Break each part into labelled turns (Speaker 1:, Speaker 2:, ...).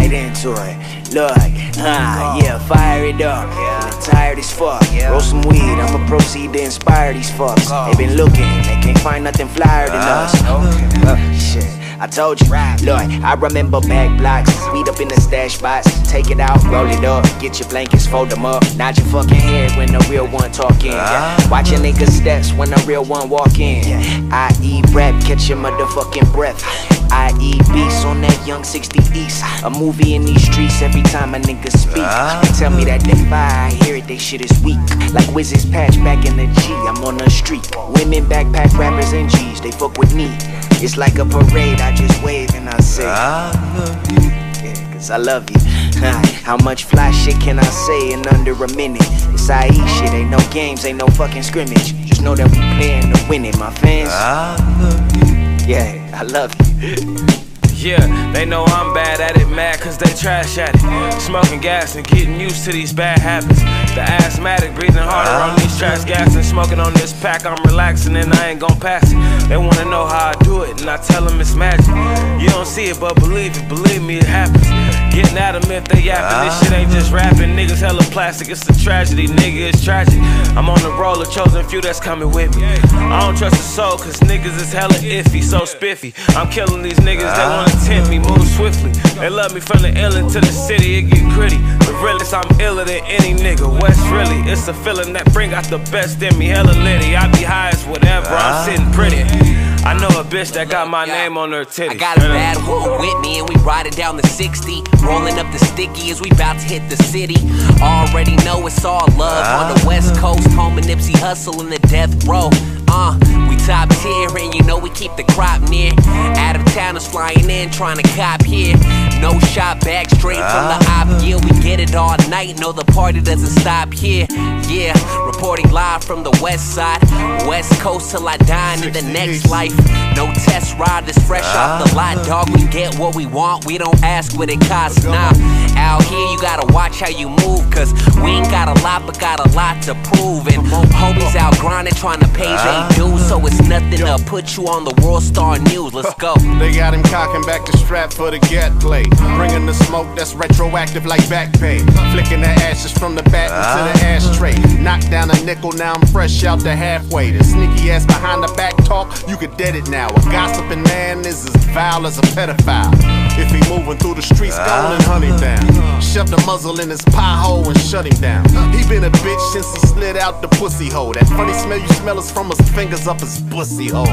Speaker 1: right into it. Look, yeah, fire it up. I'm tired as fuck. Roll some weed, I'ma proceed to inspire these fucks. They been looking, they can't find nothing flyer than us. Shit. I told you, Lord, I remember back blocks, weed up in the stash spots. Take it out, roll it up, get your blankets, fold them up. Nod your fucking head when the real one talking. Watch your niggas' steps when the real one walk in. I eat rap, catch your motherfucking breath. I eat beats on that young 60 East. A movie in these streets every time a nigga speak. They tell me that they fire, I hear it, they shit is weak. Like Wiz's patch back in the G, I'm on the street. Women backpack rappers and G's, they fuck with me. It's like a parade, I just wave and I say I love you. Yeah, cause I love you. How much fly shit can I say in under a minute? It's IE shit, ain't no games, ain't no fucking scrimmage. Just know that we playin' to win it, my fans. I love you. Yeah, I love you.
Speaker 2: Yeah, they know I'm bad at it, mad cause they trash at it. Smoking gas and getting used to these bad habits. The asthmatic breathing harder on these trash gas and smoking on this pack. I'm relaxing and I ain't gon' pass it. They wanna know how I do it and I tell them it's magic. You don't see it but believe it, believe me it happens. Getting at them if they yapping, this shit ain't just rapping. Niggas hella plastic, it's a tragedy, nigga, it's tragic. I'm on the roll, a chosen few that's coming with me. I don't trust a soul cause niggas is hella iffy, so spiffy. I'm killing these niggas that wanna tempt me, move swiftly. They love me from the illin' to the city, it get gritty. The realest, I'm iller than any nigga. West really, it's a feeling that bring out the best in me, hella litty. I be high as whatever, I'm sitting pretty. I know a bitch that got my name on her titties.
Speaker 3: I got a bad one with me and we riding down the 60. Rolling up the sticky as we bout to hit the city. Already know it's all love on the west coast. Home of Nipsey Hussle in the death row. We top tier and you know we keep the crop near. Out of towners flying in trying to cop here. No shot back straight from the op. Yeah, we get it all night. No, the party doesn't stop here. Yeah, reporting live from the west side. West coast till I die in the next life. No test ride is fresh off the lot, dog. We get what we want, we don't ask what it costs. Nah, out here you gotta watch how you move. Cause we ain't got a lot but got a lot to prove. And homies out grinding trying to pay they dues. So it's nothing to put you on the World Star News. Let's go.
Speaker 4: They got him cocking back the strap for the get play. Bringing the smoke that's retroactive like back pay. Flicking the ashes from the bat into the ashtray. Knocked down a nickel, now I'm fresh out the halfway. The sneaky ass behind the back talk, you could dead it now. A gossiping man is as vile as a pedophile. If he moving through the streets, go and hunt him down. Shove the muzzle in his pie hole and shut him down. He been a bitch since he slid out the pussy hole. That funny smell you smell is from his fingers up his pussy hole.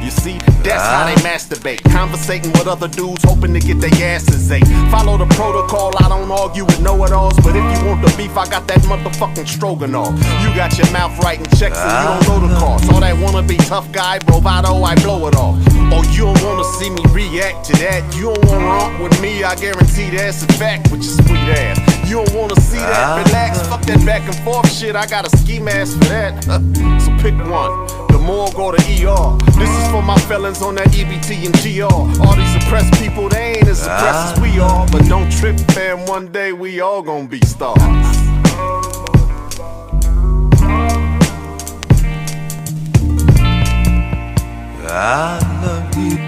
Speaker 4: You see, that's how they masturbate. Conversating with other dudes, hoping to get their asses ate. Follow the protocol, I don't argue with know-it-alls. But if you want the beef, I got that motherfucking stroganoff. You got your mouth writing checks and you don't know the cost. All that wannabe tough guy, bravado, I blow it off. Oh, you don't wanna see me react to that. You don't wanna romp with me, I guarantee that's a fact with your sweet ass. You don't wanna see that, relax, fuck that back and forth shit. I got a ski mask for that. So pick one. The morgue or the ER. This is for my felons on that EBT and GR. All these oppressed people, they ain't as suppressed as we are. But don't trip, fam, one day we all gonna be stars.
Speaker 5: I love you.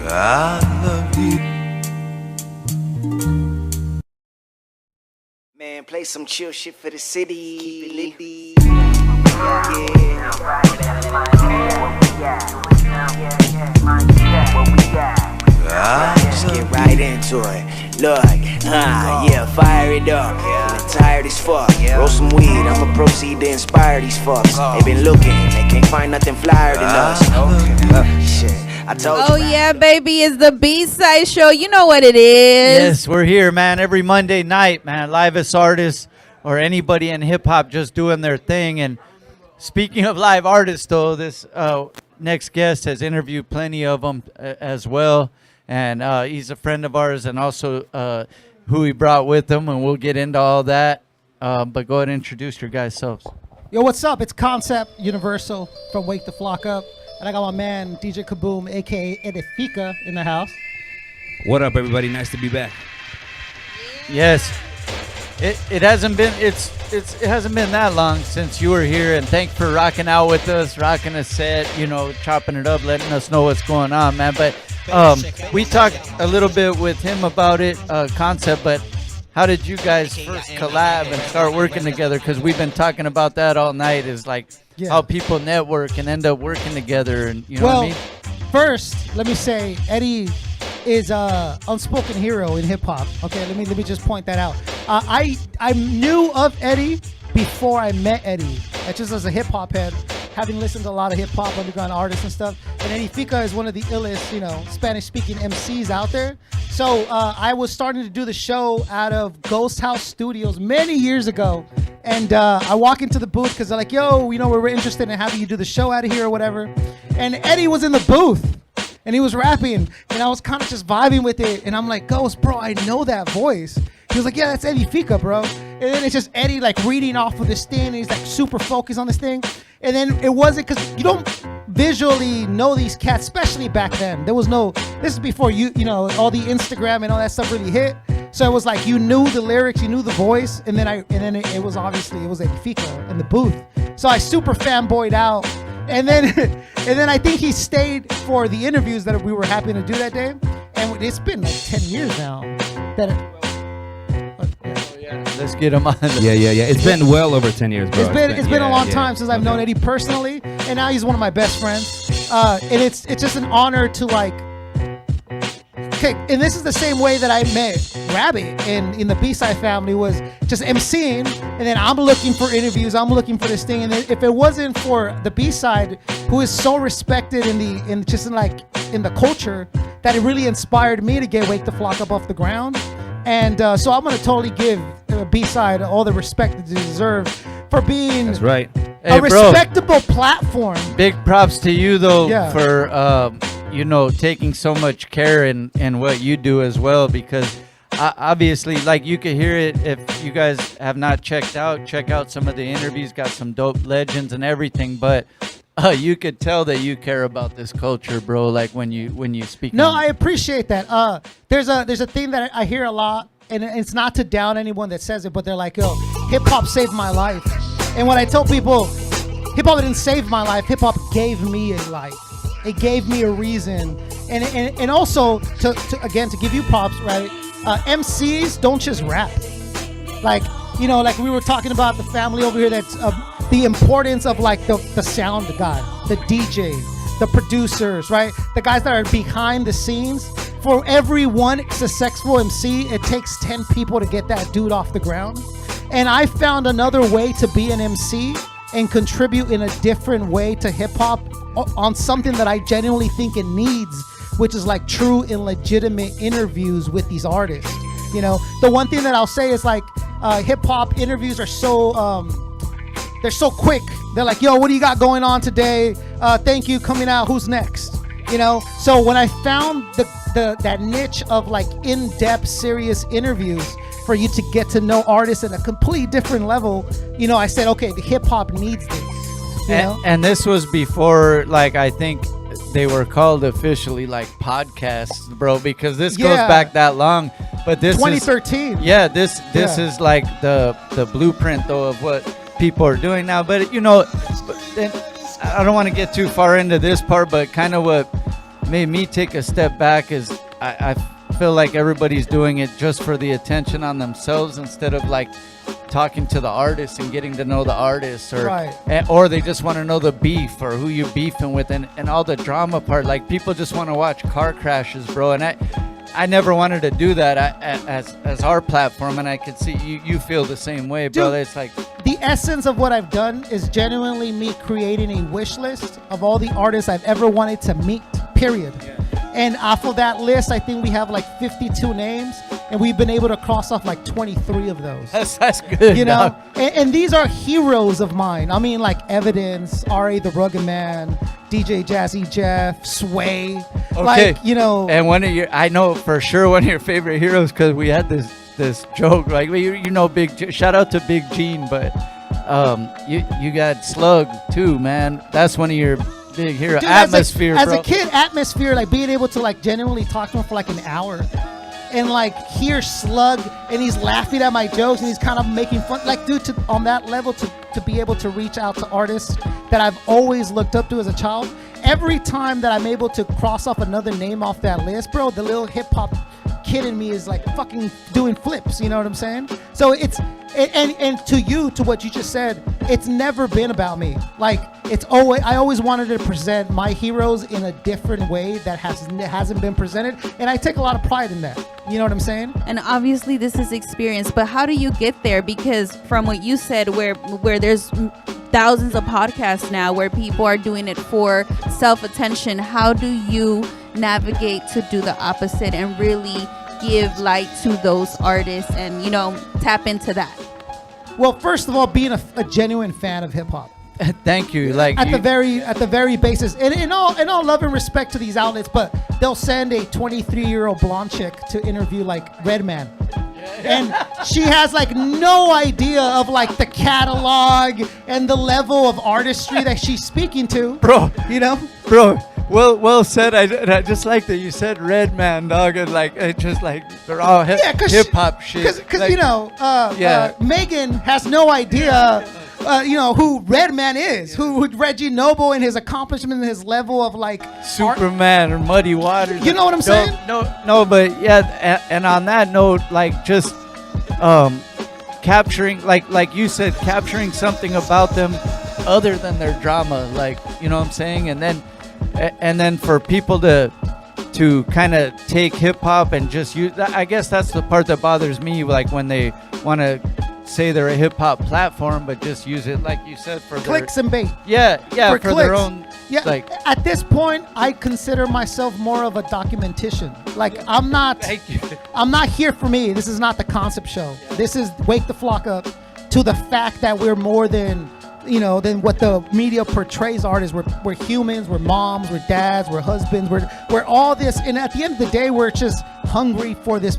Speaker 5: I love you.
Speaker 1: Man, play some chill shit for the city. Keep it litty. Just get right into it. Look, yeah, fire it up. I'm tired as fuck. Roll some weed, I'ma proceed to inspire these fucks. They been looking, they can't find nothing flyer than us. Shit. I told you.
Speaker 6: Oh yeah, baby, it's the B-Side show. You know what it is.
Speaker 7: Yes, we're here, man. Every Monday night, man. Liveest artists or anybody in hip hop just doing their thing. And speaking of live artists, though, this next guest has interviewed plenty of them as well. And he's a friend of ours, and also who he brought with him, and we'll get into all that. But go ahead and introduce your guys' selves.
Speaker 8: Yo, what's up? It's Koncept Universal from Wake the Flock Up. And I got my man, DJ Kaboom, a.k.a. Edifica, in the house.
Speaker 9: What up, everybody? Nice to be back.
Speaker 7: Yes. it hasn't been it hasn't been that long since you were here, and thanks for rocking out with us, rocking a set, chopping it up, letting us know what's going on, man. But we talked a little bit with him about it, Koncept, but how did you guys first collab and start working together? Because we've been talking about that all night, is like how people network and end up working together, and what I mean?
Speaker 8: First, let me say Eddie is a unspoken hero in hip hop. Okay, let me just point that out. I knew of Eddie before I met Eddie. Just as a hip hop head, having listened to a lot of hip hop underground artists and stuff. And Eddie Fika is one of the illest, Spanish speaking MCs out there. So I was starting to do the show out of Ghost House Studios many years ago. And I walk into the booth because they're like, yo, we're interested in having you do the show out of here or whatever. And Eddie was in the booth. And he was rapping, and I was kind of just vibing with it. And I'm like, Ghost, bro, I know that voice. He was like, yeah, that's Eddie Fika, bro. And then it's just Eddie like reading off of this thing, and he's like super focused on this thing. And then it wasn't, because you don't visually know these cats, especially back then. There was no, this is before all the Instagram and all that stuff really hit. So it was like you knew the lyrics, you knew the voice, and then it was Eddie Fika in the booth. So I super fanboyed out. And then I think he stayed for the interviews that we were happy to do that day. And it's been like 10 years now.
Speaker 7: Let's get him on.
Speaker 9: Yeah. It's been well over 10 years, bro.
Speaker 8: It's been a long time since I've known Eddie personally, and now he's one of my best friends. And it's just an honor to like. Okay, and this is the same way that I met Rabbit in the B-Side family, was just MCing, and then I'm looking for interviews, I'm looking for this thing, and if it wasn't for the B-Side, who is so respected in the culture, that it really inspired me to get Wake the Flock Up off the ground. And so I'm gonna totally give B-Side all the respect that they deserve for being
Speaker 9: That's right.
Speaker 8: a respectable platform.
Speaker 7: Big props to you though for taking so much care in what you do as well, because obviously, like, you could hear it if you guys have not check out some of the interviews, got some dope legends and everything, but you could tell that you care about this culture, bro, like when you speak.
Speaker 8: No, I appreciate that. There's a thing that I hear a lot, and it's not to down anyone that says it, but they're like, yo, hip hop saved my life. And when I tell people hip hop didn't save my life, hip hop gave me a life. It gave me a reason, and also to give you props, right? MCs don't just rap, like we were talking about the family over here. That's the importance of like the sound guy, the DJ, the producers, right? The guys that are behind the scenes. For every one successful MC, it takes 10 people to get that dude off the ground. And I found another way to be an MC and contribute in a different way to hip hop on something that I genuinely think it needs, which is like true and legitimate interviews with these artists. The one thing that I'll say is like hip hop interviews are so they're so quick. They're like, yo, what do you got going on today? Thank you, coming out. Who's next? So when I found that niche of like in-depth, serious interviews for you to get to know artists at a completely different level, I said, okay, the hip hop needs this.
Speaker 7: And this was before, like, I think they were called officially like podcasts, bro, because this goes back that long. But this
Speaker 8: 2013.
Speaker 7: This is like the blueprint though of what people are doing now. But then I don't want to get too far into this part, but kind of what made me take a step back is I feel like everybody's doing it just for the attention on themselves instead of like talking to the artist and getting to know the artist, or they just want to know the beef or who you're beefing with and all the drama part. Like, people just want to watch car crashes, bro, and I never wanted to do that as our platform, and I could see you feel the same way, bro. Dude, it's like
Speaker 8: the essence of what I've done is genuinely me creating a wish list of all the artists I've ever wanted to meet, period. And off of that list, I think we have like 52 names, and we've been able to cross off like 23 of those.
Speaker 7: That's good.
Speaker 8: And these are heroes of mine. I mean, like Evidence, R.A. the Rugged Man, DJ Jazzy Jeff, Sway.
Speaker 7: Okay.
Speaker 8: Like,
Speaker 7: And I know for sure one of your favorite heroes, because we had this joke, like, shout out to Big Gene, but you got Slug too, man. That's one of your big hero. Dude, Atmosphere,
Speaker 8: as
Speaker 7: bro.
Speaker 8: a kid, Atmosphere, like being able to like genuinely talk to him for like an hour, and like hear Slug and he's laughing at my jokes and he's kind of making fun, like dude, on that level to be able to reach out to artists that I've always looked up to as a child. Every time that I'm able to cross off another name off that list, bro, the little hip hop kid in me is like fucking doing flips, you know what I'm saying? So it's and to what you just said, it's never been about me. Like I always wanted to present my heroes in a different way that hasn't been presented, and I take a lot of pride in that. You know what I'm saying?
Speaker 6: And obviously this is experience, but how do you get there? Because from what you said, where there's thousands of podcasts now where people are doing it for self-attention, how do you navigate to do the opposite and really give light to those artists and, you know, tap into that?
Speaker 8: Well, first of all, being a genuine fan of hip hop.
Speaker 7: Thank you. Like
Speaker 8: at the very basis, and in all love and respect to these outlets, but they'll send a 23-year-old blonde chick to interview like Redman. And she has like no idea of like the catalog and the level of artistry that she's speaking to.
Speaker 7: Bro,
Speaker 8: you know?
Speaker 7: Bro, well said. I just like that you said Redman, dog, and like it's just like they're all hip hop shit.
Speaker 8: Because
Speaker 7: like,
Speaker 8: you know, Megan has no idea. You know who Redman is, who Reggie Noble and his accomplishment and his level of like
Speaker 7: Superman or Muddy Waters.
Speaker 8: You know what I'm saying?
Speaker 7: No, but yeah, and on that note, like just capturing, like you said, capturing something about them other than their drama, like, you know what I'm saying, and then for people to kind of take hip hop and just use. I guess that's the part that bothers me, like when they want to say they're a hip hop platform, but just use it like you said for
Speaker 8: clicks and bait.
Speaker 7: Yeah, for their own.
Speaker 8: Yeah,
Speaker 7: like
Speaker 8: at this point, I consider myself more of a documentician. Like I'm not here for me. This is not the Koncept show. This is wake the flock up to the fact that we're more than, you know, than what the media portrays artists. We're humans. We're moms. We're dads. We're husbands. We're all this. And at the end of the day, we're just hungry for this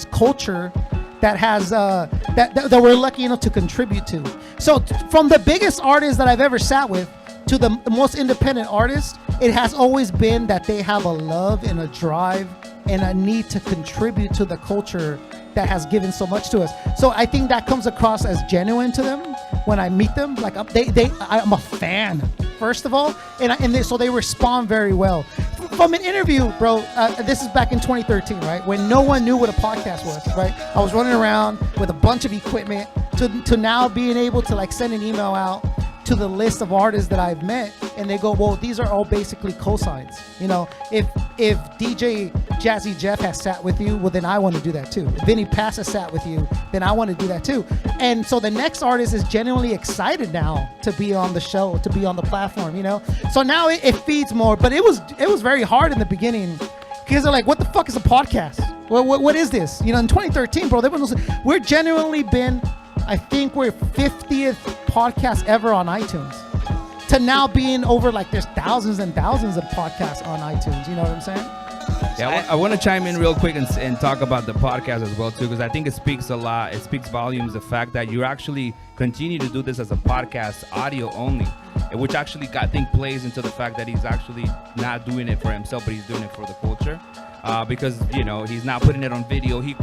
Speaker 8: culture that has that we're lucky enough to contribute to. So from the biggest artists that I've ever sat with to the most independent artists, it has always been that they have a love and a drive and a need to contribute to the culture that has given so much to us. So I think that comes across as genuine to them when I meet them. Like I'm a fan, first of all, so they respond very well. From an interview, bro, this is back in 2013, right? When no one knew what a podcast was, right? I was running around with a bunch of equipment to now being able to like send an email out to the list of artists that I've met, and they go, well, these are all basically cosigns. You know, if DJ Jazzy Jeff has sat with you, well, then I want to do that too. If Vinny Pass has sat with you, then I want to do that too. And so the next artist is genuinely excited now to be on the show, to be on the platform, you know? So now it feeds more, but it was very hard in the beginning because they're like, what the fuck is a podcast? What is this? You know, in 2013, bro, we're genuinely been, I think we're 50th podcast ever on iTunes, to now being over like there's thousands and thousands of podcasts on iTunes. You know what I'm saying?
Speaker 9: Yeah, I want to chime in real quick and talk about the podcast as well too, because I think it speaks a lot. It speaks volumes, the fact that you actually continue to do this as a podcast, audio only, which actually I think plays into the fact that he's actually not doing it for himself, but he's doing it for the culture. Because, you know, he's not putting it on video. He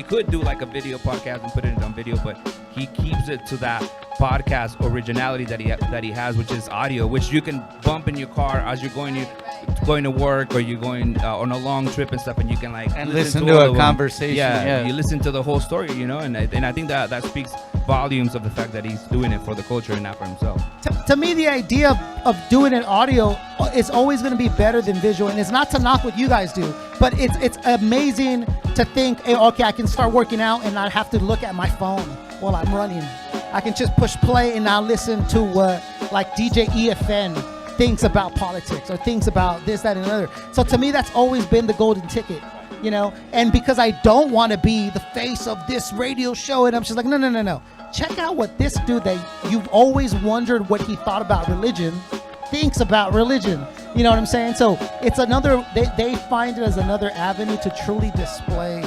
Speaker 9: could do like a video podcast and put it on video, but he keeps it to that podcast originality that he has, which is audio, which you can bump in your car as you're going to work, or you're going on a long trip and stuff, and you can like
Speaker 7: listen to a conversation.
Speaker 9: Yeah, you listen to the whole story, you know, and I think that speaks volumes of the fact that he's doing it for the culture and not for himself.
Speaker 8: To me, the idea of doing it audio is always going to be better than visual, and it's not to knock what you guys do, but it's amazing to think, hey, okay, I can start working out and not have to look at my phone while I'm running. I can just push play and now listen to what like DJ EFN thinks about politics or thinks about this, that, and another. So to me, that's always been the golden ticket, you know? And because I don't want to be the face of this radio show, and I'm just like, no. Check out what this dude that you've always wondered what he thought about religion thinks about religion. You know what I'm saying? So it's another, they find it as another avenue to truly display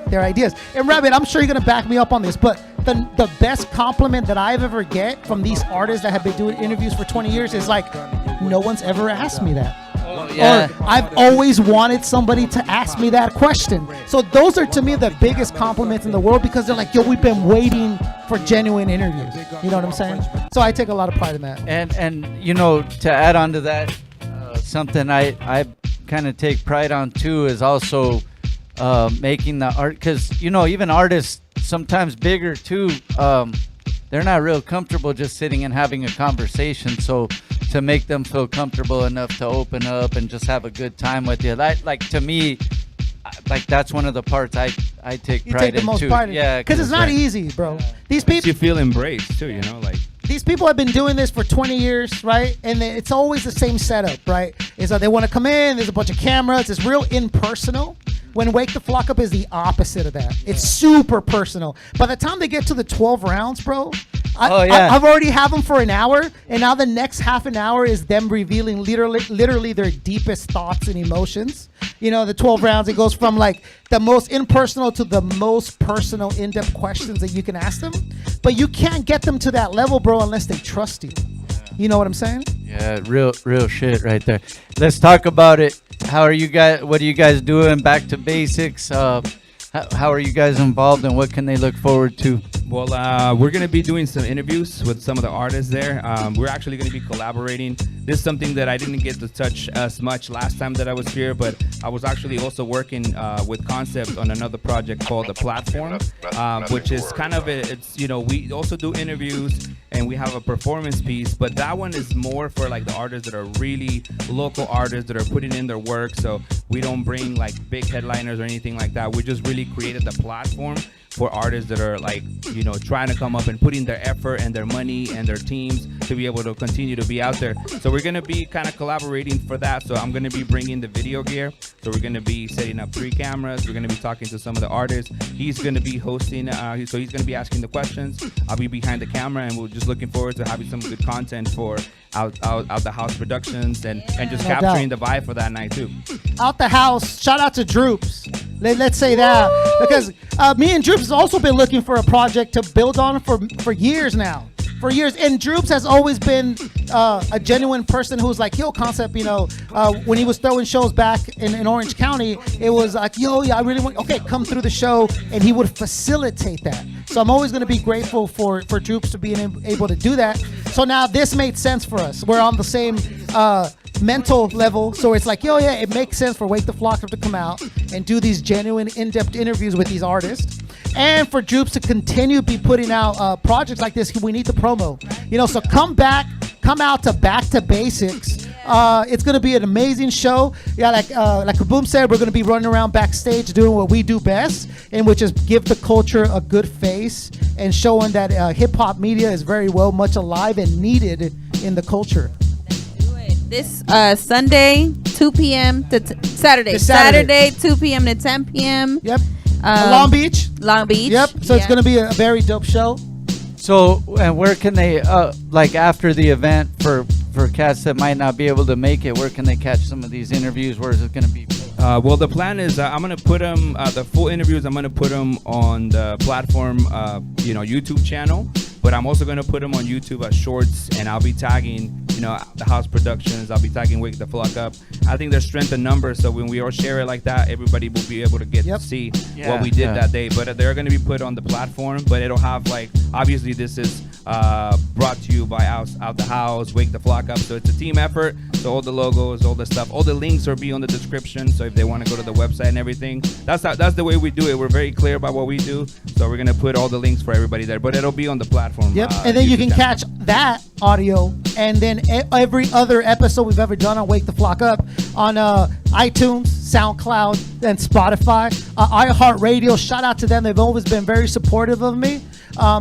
Speaker 8: their ideas. And Rabbit, I'm sure you're going to back me up on this, but the best compliment that I've ever get from these artists that have been doing interviews for 20 years is like, no one's ever asked me that.
Speaker 7: Yeah.
Speaker 8: Or I've always wanted somebody to ask me that question. So those are to me the biggest compliments in the world, because they're like, yo, we've been waiting for genuine interviews. You know what I'm saying? So I take a lot of pride in that.
Speaker 7: And you know, to add on to that, something I kind of take pride on too is also making the art, because you know, even artists sometimes bigger too, they're not real comfortable just sitting and having a conversation. So to make them feel comfortable enough to open up and just have a good time with you, like to me, like that's one of the parts I take pride in.
Speaker 8: You take the most
Speaker 7: too.
Speaker 8: pride in.
Speaker 7: Yeah,
Speaker 8: because it's not easy, bro. These people,
Speaker 9: You feel embraced too, you know, like.
Speaker 8: these people have been doing this for 20 years, right? And it's always the same setup, right? Is that they want to come in, there's a bunch of cameras, it's real impersonal. When Wake the Flock Up is the opposite of that. It's super personal. By the time they get to the 12 rounds, bro, I've already have them for an hour, and now the next half an hour is them revealing literally their deepest thoughts and emotions. You know, the 12 rounds, it goes from like the most impersonal to the most personal, in-depth questions that you can ask them. But you can't get them to that level, bro, unless they trust you. You know what I'm saying?
Speaker 7: Yeah, real shit right there. Let's talk about it. How are you guys? What are you guys doing? Back to basics. How are you guys involved, and what can they look forward to?
Speaker 9: Well, we're going to be doing some interviews with some of the artists there. We're actually going to be collaborating. This is something that I didn't get to touch as much last time that I was here, but I was actually also working with Koncept on another project called The Platform, which is kind of, it's, you know, we also do interviews and we have a performance piece, but that one is more for like the artists that are really local artists that are putting in their work. So we don't bring like big headliners or anything like that. We just really created the platform for artists that are like, you know, trying to come up and putting their effort and their money and their teams to be able to continue to be out there. So we're going to be kind of collaborating for that. So I'm going to be bringing the video gear. So we're going to be setting up 3 cameras. We're going to be talking to some of the artists. He's going to be hosting. So he's going to be asking the questions. I'll be behind the camera, and we're just looking forward to having some good content for out the house productions and just capturing the vibe for that night too.
Speaker 8: Out the house. Shout out to Droops. Let's say that. Because me and Droops has also been looking for a project to build on for years now. For years. And Droops has always been a genuine person who's like, yo, Koncept, you know, when he was throwing shows back in Orange County, it was like, yo, yeah, I really want, okay, come through the show. And he would facilitate that. So I'm always going to be grateful for Droops to being able to do that. So now this made sense for us. We're on the same mental level, so it's like, yo, yeah, it makes sense for Wake the Flock Up to come out and do these genuine, in-depth interviews with these artists, and for Droops to continue be putting out projects like this. We need the promo, you know. So come out to Back to Basics. It's gonna be an amazing show. Yeah, like Kaboom said, we're gonna be running around backstage doing what we do best, and which is give the culture a good face and showing that hip hop media is very much alive and needed in the culture.
Speaker 6: This Sunday, 2 p.m. to Saturday, 2 p.m. to 10 p.m.
Speaker 8: Yep. Long Beach.
Speaker 6: Yep.
Speaker 8: So it's gonna be a very dope show.
Speaker 7: So, and where can they, like after the event, for cats that might not be able to make it, where can they catch some of these interviews? Where is it going to be?
Speaker 9: Well, the plan is I'm going to put them, the full interviews, I'm going to put them on the platform, YouTube channel. But I'm also going to put them on YouTube as shorts, and I'll be tagging, you know, the house productions. I'll be tagging Wake the Flock Up. I think there's strength in numbers, so when we all share it like that, everybody will be able to get to see what we did that day. But they're going to be put on the platform, but it'll have, like, obviously this is brought to you by Out the House, Wake the Flock Up. So it's a team effort. So all the logos, all the stuff, all the links will be on the description. So if they want to go to the website and everything, that's the way we do it. We're very clear about what we do. So we're going to put all the links for everybody there, but it'll be on the platform.
Speaker 8: Yep, and then you can catch that audio and then every other episode we've ever done on Wake the Flock Up on iTunes, SoundCloud, and Spotify. iHeartRadio, shout out to them. They've always been very supportive of me.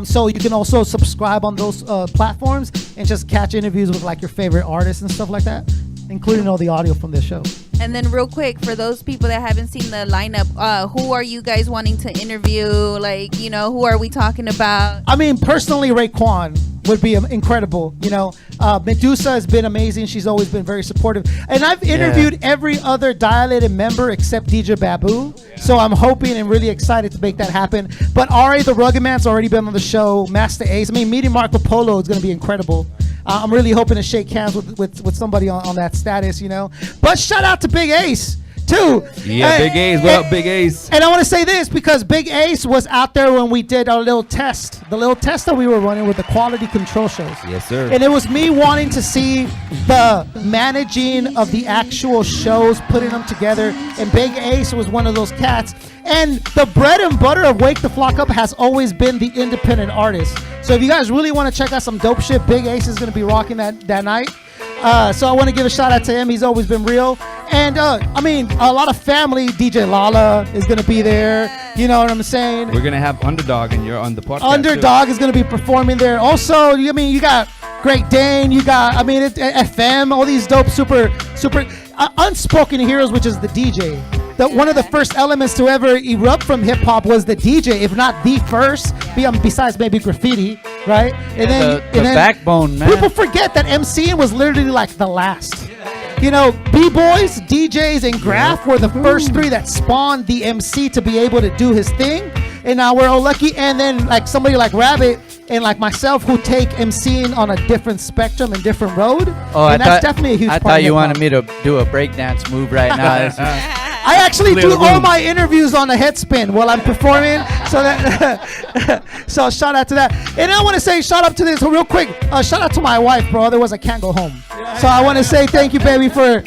Speaker 8: So you can also subscribe on those platforms and just catch interviews with like your favorite artists and stuff like that, including all the audio from this show.
Speaker 6: And then real quick, for those people that haven't seen the lineup, who are you guys wanting to interview? Like, you know, who are we talking about?
Speaker 8: I mean, personally, Raekwon would be incredible. You know, Medusa has been amazing. She's always been very supportive. And I've interviewed every other Dilated member except DJ Babu. So I'm hoping and really excited to make that happen. But R.A. the Rugged Man's already been on the show. Master Ace. I mean, meeting Marco Polo is going to be incredible. I'm really hoping to shake hands with somebody on that status, you know. But shout out to Big Ace too.
Speaker 9: Yeah, Big Ace. What up, Big Ace?
Speaker 8: And I want to say this because Big Ace was out there when we did our little test, the little test that we were running with the quality control shows.
Speaker 9: Yes, sir.
Speaker 8: And it was me wanting to see the managing of the actual shows, putting them together. And Big Ace was one of those cats. And the bread and butter of Wake the Flock Up has always been the independent artist. So if you guys really want to check out some dope shit, Big Ace is going to be rocking that night. So I want to give a shout out to him. He's always been real. And I mean, a lot of family. DJ Lala is going to be there. You know what I'm saying?
Speaker 9: We're going to have Underdog and you're on the podcast.
Speaker 8: Underdog is going to be performing there. Also, I mean, you got Great Daine. You got, I mean, FM, all these dope, super unspoken heroes, which is the DJ. One of the first elements to ever erupt from hip hop was the DJ, if not the first, besides maybe graffiti, right? And then
Speaker 7: the backbone, man.
Speaker 8: People forget that MCing was literally like the last. You know, B-boys, DJs, and Graph were the first three that spawned the MC to be able to do his thing. And now we're all lucky. And then like somebody like Rabbit and like myself who take MCing on a different spectrum and different road.
Speaker 7: Oh,
Speaker 8: and that's definitely a huge part.
Speaker 7: I thought you wanted me to do a breakdance move right now.
Speaker 8: I actually do all my interviews on a head spin while I'm performing. So that so shout out to that. And I want to say shout out to this real quick. Shout out to my wife, bro. Otherwise I can't go home. So I want to say thank you, baby, for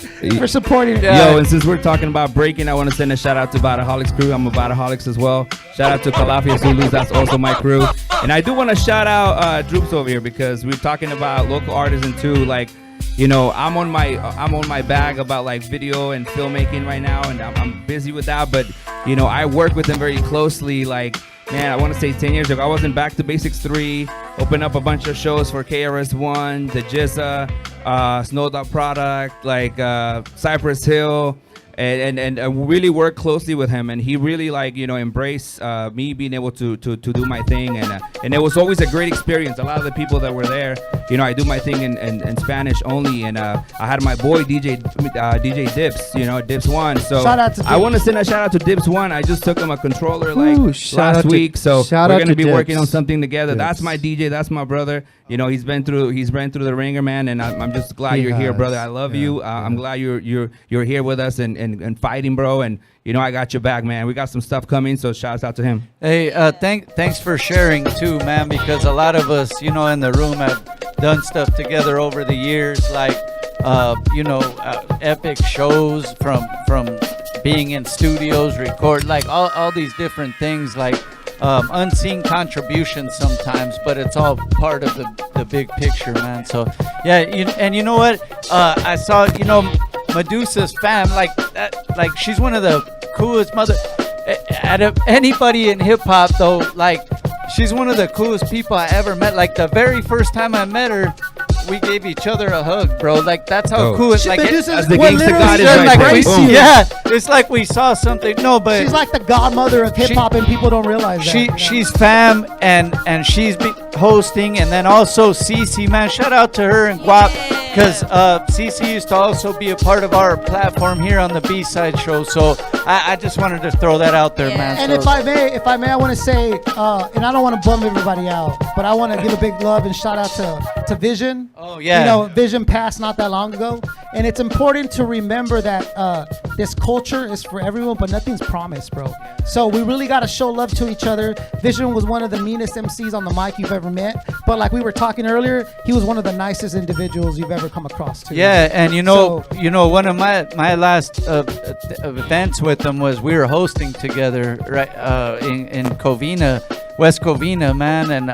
Speaker 8: supporting.
Speaker 9: Yo, and since we're talking about breaking, I want to send a shout out to Badaholics crew. I'm a Badaholics as well. Shout out to Calafia Zulus. That's also my crew. And I do want to shout out Droops over here because we're talking about local artists too. Like, you know, I'm on my bag about like video and filmmaking right now, and I'm busy with that. But you know, I work with them very closely. Like, man, I want to say 10 years ago, I was in Back to Basics 3, opened up a bunch of shows for KRS-One, The Jizza, Snow Dog Product, like Cypress Hill. And really work closely with him, and he really like, you know, embraced me being able to do my thing, and it was always a great experience. A lot of the people that were there, you know, I do my thing in Spanish only, and I had my boy DJ Dips, you know, Dips One. So
Speaker 8: shout out to Dips.
Speaker 9: I want to send a shout out to Dips One. I just took him a controller like last week, so we're gonna be working on something together. Dips. That's my DJ, that's my brother. You know, he's been through the ringer, man, and I'm just glad you're here, brother. I love you. I'm glad you're here with us and fighting, bro. And you know, I got your back, man. We got some stuff coming, so shouts out to him.
Speaker 7: Hey, thanks for sharing too, man, because a lot of us, you know, in the room have done stuff together over the years, like you know, epic shows from being in studios, record, like all these different things, like unseen contributions sometimes, but it's all part of the big picture, man. So yeah, and you know what, I saw, you know, Medusa's fam, like that, like she's one of the coolest out of anybody in hip hop though. Like she's one of the coolest people I ever met. Like the very first time I met her, we gave each other a hug, bro. Like that's how cool it's like.
Speaker 9: As the gangsta god is right
Speaker 7: like
Speaker 9: there.
Speaker 7: Yeah, it's like we saw something. No, but
Speaker 8: she's like the godmother of hip hop, and people don't realize that.
Speaker 7: She's fam, and she's hosting, and then also Cece, man. Shout out to her and Guap, because Cece used to also be a part of our platform here on the B-Side show. So I just wanted to throw that out there, man.
Speaker 8: And
Speaker 7: so,
Speaker 8: if I may, I want to say, and I don't want to bum everybody out, but I want to give a big love and shout out to Vision.
Speaker 7: Oh yeah.
Speaker 8: You know, Vision passed not that long ago, and it's important to remember that this culture is for everyone, but nothing's promised, bro. So we really got to show love to each other. Vision was one of the meanest MCs on the mic you've ever met, but like we were talking earlier, he was one of the nicest individuals you've ever come across too.
Speaker 7: Yeah, and you know, one of my last events with him was we were hosting together, right, in Covina, West Covina, man, and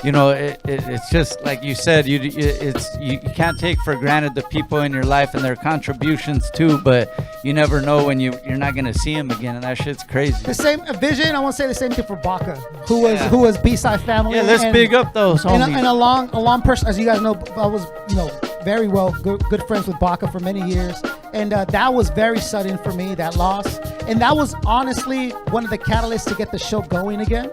Speaker 7: you know, it's just like you said, you can't take for granted the people in your life and their contributions too, but you never know when you're not gonna see them again, and that shit's crazy.
Speaker 8: The same Vision, I want to say the same thing for Baca, who was B-Side family.
Speaker 7: Yeah, let's big up those homies.
Speaker 8: And a long person, as you guys know, I was, you know, very well good friends with Baca for many years, and that was very sudden for me, that loss, and that was honestly one of the catalysts to get the show going again.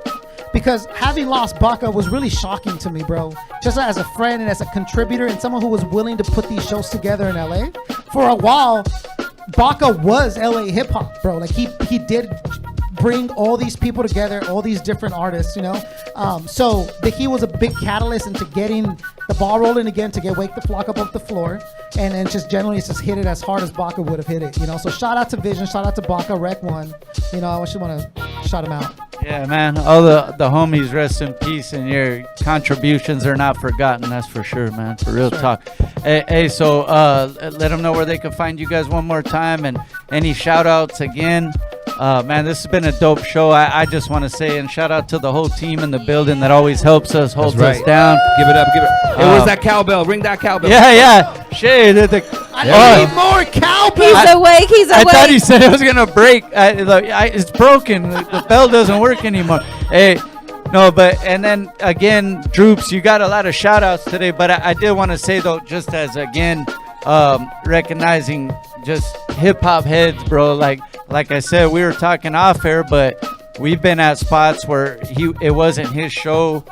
Speaker 8: Because having lost Baca was really shocking to me, bro. Just as a friend and as a contributor and someone who was willing to put these shows together in LA. For a while, Baca was LA hip hop, bro. Like he did bring all these people together, all these different artists, you know. So he was a big catalyst into getting the ball rolling again, to wake the flock up off the floor, and then just generally just hit it as hard as Baca would have hit it, you know. So shout out to Vision, shout out to Baca, Rec One, you know. I just want to shout him out.
Speaker 7: Yeah, man. All the homies, rest in peace, and your contributions are not forgotten. That's for sure, man. For real talk. Hey, so let them know where they can find you guys one more time, and any shout outs again. Man, this has been a dope show. I just want to say, and shout out to the whole team in the building that always helps us, holds us down.
Speaker 9: Give it up, give it. Hey, where's that cowbell? Ring that cowbell.
Speaker 7: Yeah. Shaye,
Speaker 8: I need more cowbell.
Speaker 6: He's awake.
Speaker 7: I thought he said it was gonna break. It's broken. The bell doesn't work anymore. Hey, no, but and then again, Droops, you got a lot of shout outs today, but I did want to say though, just as again, recognizing just hip hop heads, bro. Like I said, we were talking off air, but we've been at spots where it wasn't his show.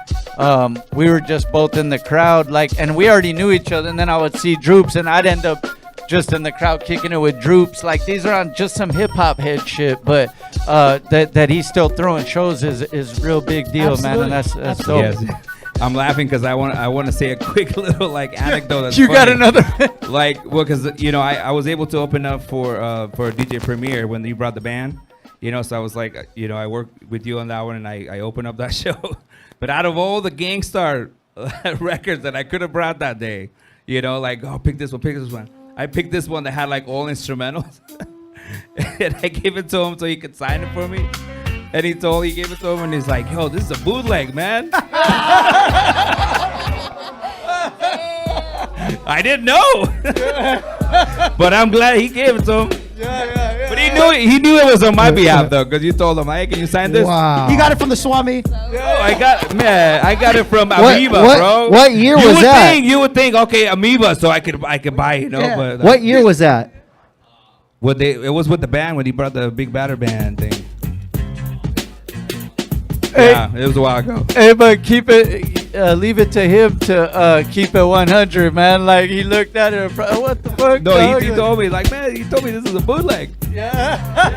Speaker 7: We were just both in the crowd, and we already knew each other. And then I would see Droops, and I'd end up just in the crowd kicking it with Droops. Like, these are on just some hip hop head shit, but that he's still throwing shows is real big deal,
Speaker 8: Absolutely.
Speaker 7: man. And that's dope.
Speaker 9: Yes. I'm laughing because I want to say a quick little anecdote. That's
Speaker 7: You
Speaker 9: funny.
Speaker 7: got another?
Speaker 9: Because I was able to open up for DJ Premier when you brought the band. So I was like, I worked with you on that one, and I opened up that show. But out of all the Gangstar records that I could have brought that day, pick this one. I picked this one that had all instrumentals, and I gave it to him so he could sign it for me. And he gave it to him, and he's like, yo, this is a bootleg, man. I didn't know. But I'm glad he gave it to him. Yeah. But he knew it was on my behalf, though, because you told him, hey, can you sign this?
Speaker 8: Wow. You got it from the Swami.
Speaker 9: I got it from Amoeba, bro.
Speaker 10: What year was that?
Speaker 9: You would think, okay, Amoeba, so I could buy,
Speaker 8: Yeah.
Speaker 9: But
Speaker 10: What year was that?
Speaker 9: It was with the band when he brought the Big Batter Band thing.
Speaker 7: Hey.
Speaker 9: Yeah, it was a while ago.
Speaker 7: Hey, but leave it to him to keep it 100, man. Like, he looked at it, what the fuck?
Speaker 9: No, he told me, man, he told me this is a bootleg.
Speaker 7: Yeah.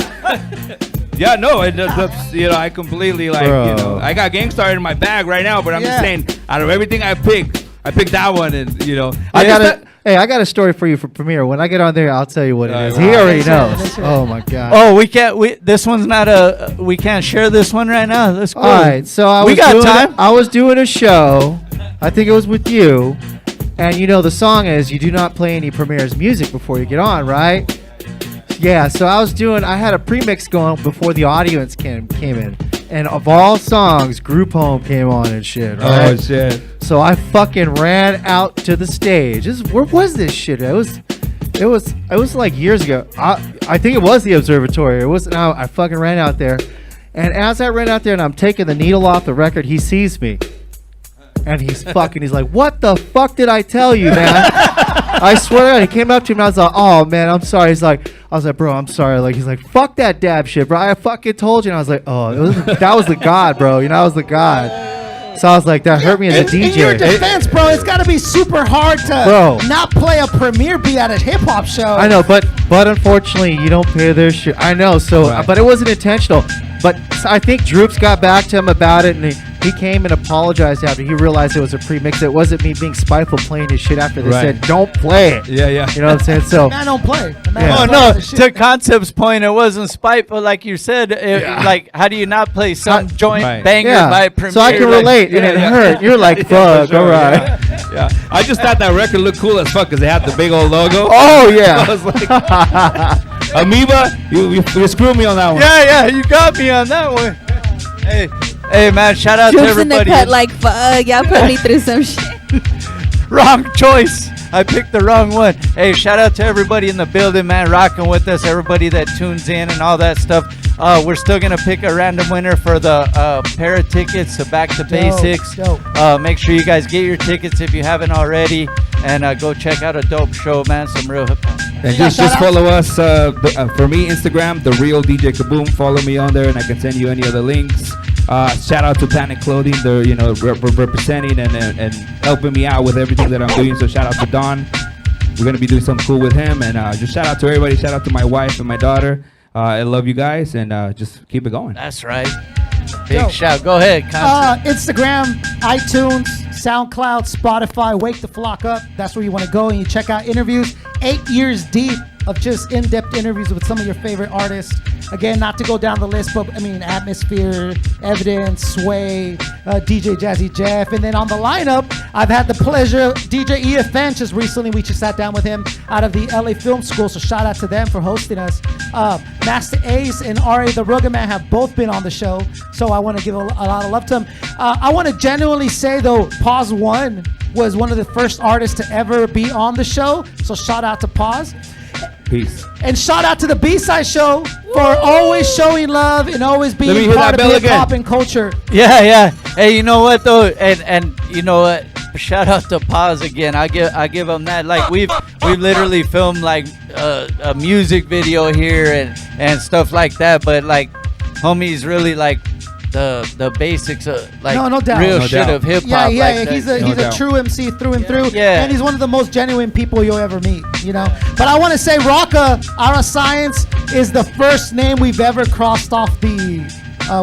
Speaker 9: Yeah, no, I completely,
Speaker 10: Bro.
Speaker 9: I got Gangstar in my bag right now, but I'm just saying, out of everything I picked that one, and,
Speaker 10: I got a story for you for Premiere. When I get on there, I'll tell you what it is.
Speaker 9: Wow.
Speaker 10: He already
Speaker 8: That's
Speaker 10: knows.
Speaker 8: right.
Speaker 10: Oh my god.
Speaker 7: Oh, this one's not we can't share this one right now. That's cool.
Speaker 10: All right, so I was doing a show. I think it was with you, and the song is "You do not play any Premiere's music before you get on," right? Yeah. So I had a premix going before the audience came in, and of all songs, Group Home came on and shit. Right?
Speaker 9: Oh shit.
Speaker 10: So I fucking ran out to the stage. Where was this shit? It was like years ago. I think it was the Observatory. It was. No, I fucking ran out there, and as I ran out there and I'm taking the needle off the record, he sees me, and he's like, "What the fuck did I tell you, man?" I swear, he came up to me and I was like, "Oh man, I'm sorry." I was like, "Bro, I'm sorry." He's like, "Fuck that dab shit, bro. I fucking told you." And I was like, "Oh, that was the God, bro. I was the God." So I was like, that hurt me as a DJ.
Speaker 8: In your defense, bro, it's got to be super hard to not play a premiere beat at a hip hop show.
Speaker 10: I know, but unfortunately, you don't pay their shit. I know, but it wasn't intentional. But I think Droops got back to him about it, and he came and apologized after he realized it was a pre-mix. It wasn't me being spiteful playing his shit after they said, don't play it.
Speaker 9: Yeah.
Speaker 10: You know what I'm saying? So
Speaker 8: Man don't play.
Speaker 7: Oh no! To Concept's point, it wasn't spiteful, like you said. Like, how do you not play some joint banger by Premier?
Speaker 10: So I can relate, and it hurt. You're like, fuck, all right.
Speaker 9: Yeah. I just thought that record looked cool as fuck because it had the big old logo.
Speaker 10: Oh yeah.
Speaker 9: I was like, Amoeba, you screwed me on that one.
Speaker 7: Yeah, you got me on that one. Hey, man, shout out to
Speaker 6: Droops in the
Speaker 7: everybody.
Speaker 6: cut like, fuck, y'all put me through some shit.
Speaker 7: Wrong choice. I picked the wrong one. Hey, shout out to everybody in the building, man, rocking with us, everybody that tunes in and all that stuff. We're still going to pick a random winner for the pair of tickets to Back to Basics. Make sure you guys get your tickets if you haven't already, and go check out a dope show, man, some real hip-hop.
Speaker 9: And just follow us, for me, Instagram, The Real DJ Kaboom. Follow me on there, and I can send you any other links. Shout out to Planet Clothing. They're representing and helping me out with everything that I'm doing. So shout out to Don. We're gonna be doing something cool with him, and just shout out to everybody. Shout out to my wife and my daughter. I love you guys, and just keep it going.
Speaker 7: That's right. Big
Speaker 8: Yo.
Speaker 7: shout. Go ahead, Koncept.
Speaker 8: Instagram, iTunes, SoundCloud, Spotify, Wake the Flock Up. That's where you want to go and you check out interviews. 8 years deep of just in-depth interviews with some of your favorite artists. Again, not to go down the list, but I mean, Atmosphere, Evidence, Sway, DJ Jazzy Jeff. And then on the lineup, I've had the pleasure, DJ EFN, just recently, we just sat down with him out of the LA Film School. So shout out to them for hosting us. Master Ace and R.A. the Rugged Man have both been on the show. So I want to give a lot of love to them. I want to genuinely say, though, Pause One was one of the first artists to ever be on the show. So shout out to Pause.
Speaker 9: Peace.
Speaker 8: And shout out to the B-Side Show for always showing love and always being part of hip-hop and culture.
Speaker 7: Yeah. Hey, you know what though, and you know what? Shout out to Paz again. I give them that. Like we've literally filmed like a music video here and stuff like that. But like, homie's really like the basics of like
Speaker 8: no doubt.
Speaker 7: real
Speaker 9: No
Speaker 7: shit
Speaker 9: doubt.
Speaker 7: of hip hop.
Speaker 8: Yeah. He's a true MC through and through.
Speaker 7: Yeah.
Speaker 8: And he's one of the most genuine people you'll ever meet, you know. But I want to say Rocka, Ara Science, is the first name we've ever crossed off the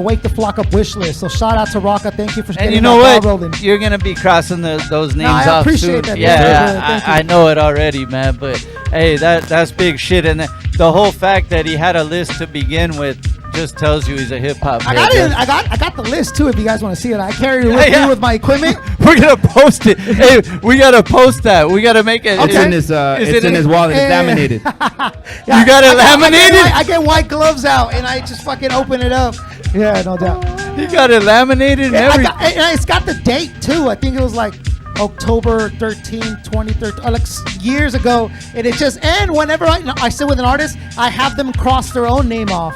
Speaker 8: Wake the Flock Up wish list. So shout out to Rocka. Thank you for getting
Speaker 7: And you know
Speaker 8: that
Speaker 7: what?
Speaker 8: ball rolling.
Speaker 7: You're gonna be crossing those names
Speaker 8: I
Speaker 7: off
Speaker 8: appreciate
Speaker 7: soon.
Speaker 8: that.
Speaker 7: Yeah,
Speaker 8: Thank you.
Speaker 7: I know it already, man. But hey, that's big shit. And the whole fact that he had a list to begin with just tells you he's a hip hop.
Speaker 8: I got the list too. If you guys want to see it, I carry it with me with my equipment.
Speaker 7: We're gonna post it. Hey, we gotta post that. We gotta make it.
Speaker 9: It's in his wallet. It's laminated.
Speaker 8: Yeah,
Speaker 7: You got it laminated?
Speaker 8: I get white gloves out and I just fucking open it up. Yeah, no doubt.
Speaker 7: You got it laminated and everything.
Speaker 8: And it's got the date too. I think it was like October 13, 2013, like years ago. And it just, and whenever I sit with an artist, I have them cross their own name off.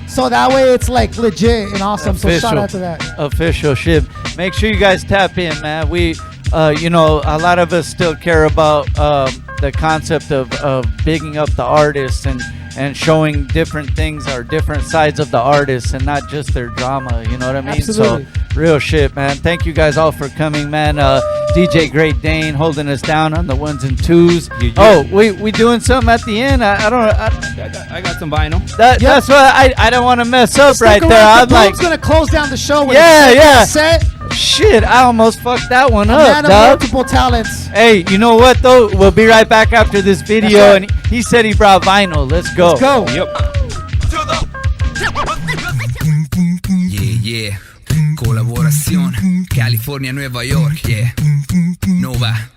Speaker 8: So that way it's like legit and awesome.
Speaker 7: Official.
Speaker 8: So shout out to that.
Speaker 7: Official shit. Make sure you guys tap in, man. We, you know, a lot of us still care about the concept of bigging up the artists and showing different things or different sides of the artists and not just their drama. You know what I mean?
Speaker 8: Absolutely.
Speaker 7: So real shit, man. Thank you guys all for coming, man. DJ Great Daine holding us down on the ones and twos.
Speaker 9: Yeah.
Speaker 7: Oh, we doing something at the end? I
Speaker 9: got some vinyl.
Speaker 7: That's why I don't want to mess up
Speaker 8: Stick
Speaker 7: right
Speaker 8: around.
Speaker 7: there. I'm like,
Speaker 8: Kaboom's gonna close down the show with
Speaker 7: Yeah.
Speaker 8: a set.
Speaker 7: shit, I almost fucked that one
Speaker 8: A
Speaker 7: up,
Speaker 8: man of
Speaker 7: dog.
Speaker 8: multiple talents.
Speaker 7: Hey, you know what though? We'll be right back after this video,
Speaker 8: That's right.
Speaker 7: and he said he brought vinyl. Let's go.
Speaker 8: Let's go.
Speaker 9: Yep.
Speaker 11: Yeah. Colaboración, California, Nueva York, yeah. Nova.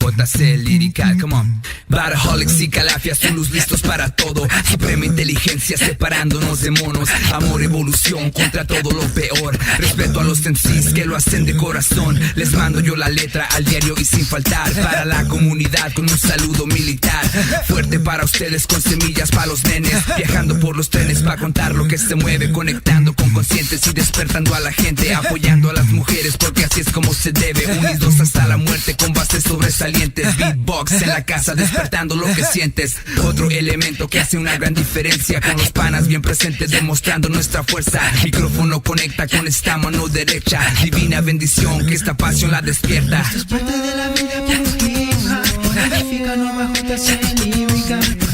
Speaker 11: JC Lyrical, come on. Baraholics y Calafia, Zulus listos para todo. Suprema inteligencia separándonos de monos. Amor, evolución contra todo lo peor. Respeto a los MCs que lo hacen de corazón. Les mando yo la letra al diario y sin faltar. Para la comunidad con un saludo militar. Fuerte para ustedes con semillas para los nenes. Viajando por los trenes para contar lo que se mueve. Conectando con conscientes y despertando a la gente. Apoyando a las mujeres porque así es como se debe. Unidos hasta la muerte con bases sobresalientes. Beatbox en la casa despertando lo que sientes. Otro elemento que hace una gran diferencia. Con los panas bien presentes demostrando nuestra fuerza. Micrófono conecta con esta mano derecha. Divina bendición que esta pasión la despierta.
Speaker 5: Esto es parte de la vida por hip hop. Magnífica norma juntas en lírica. Esto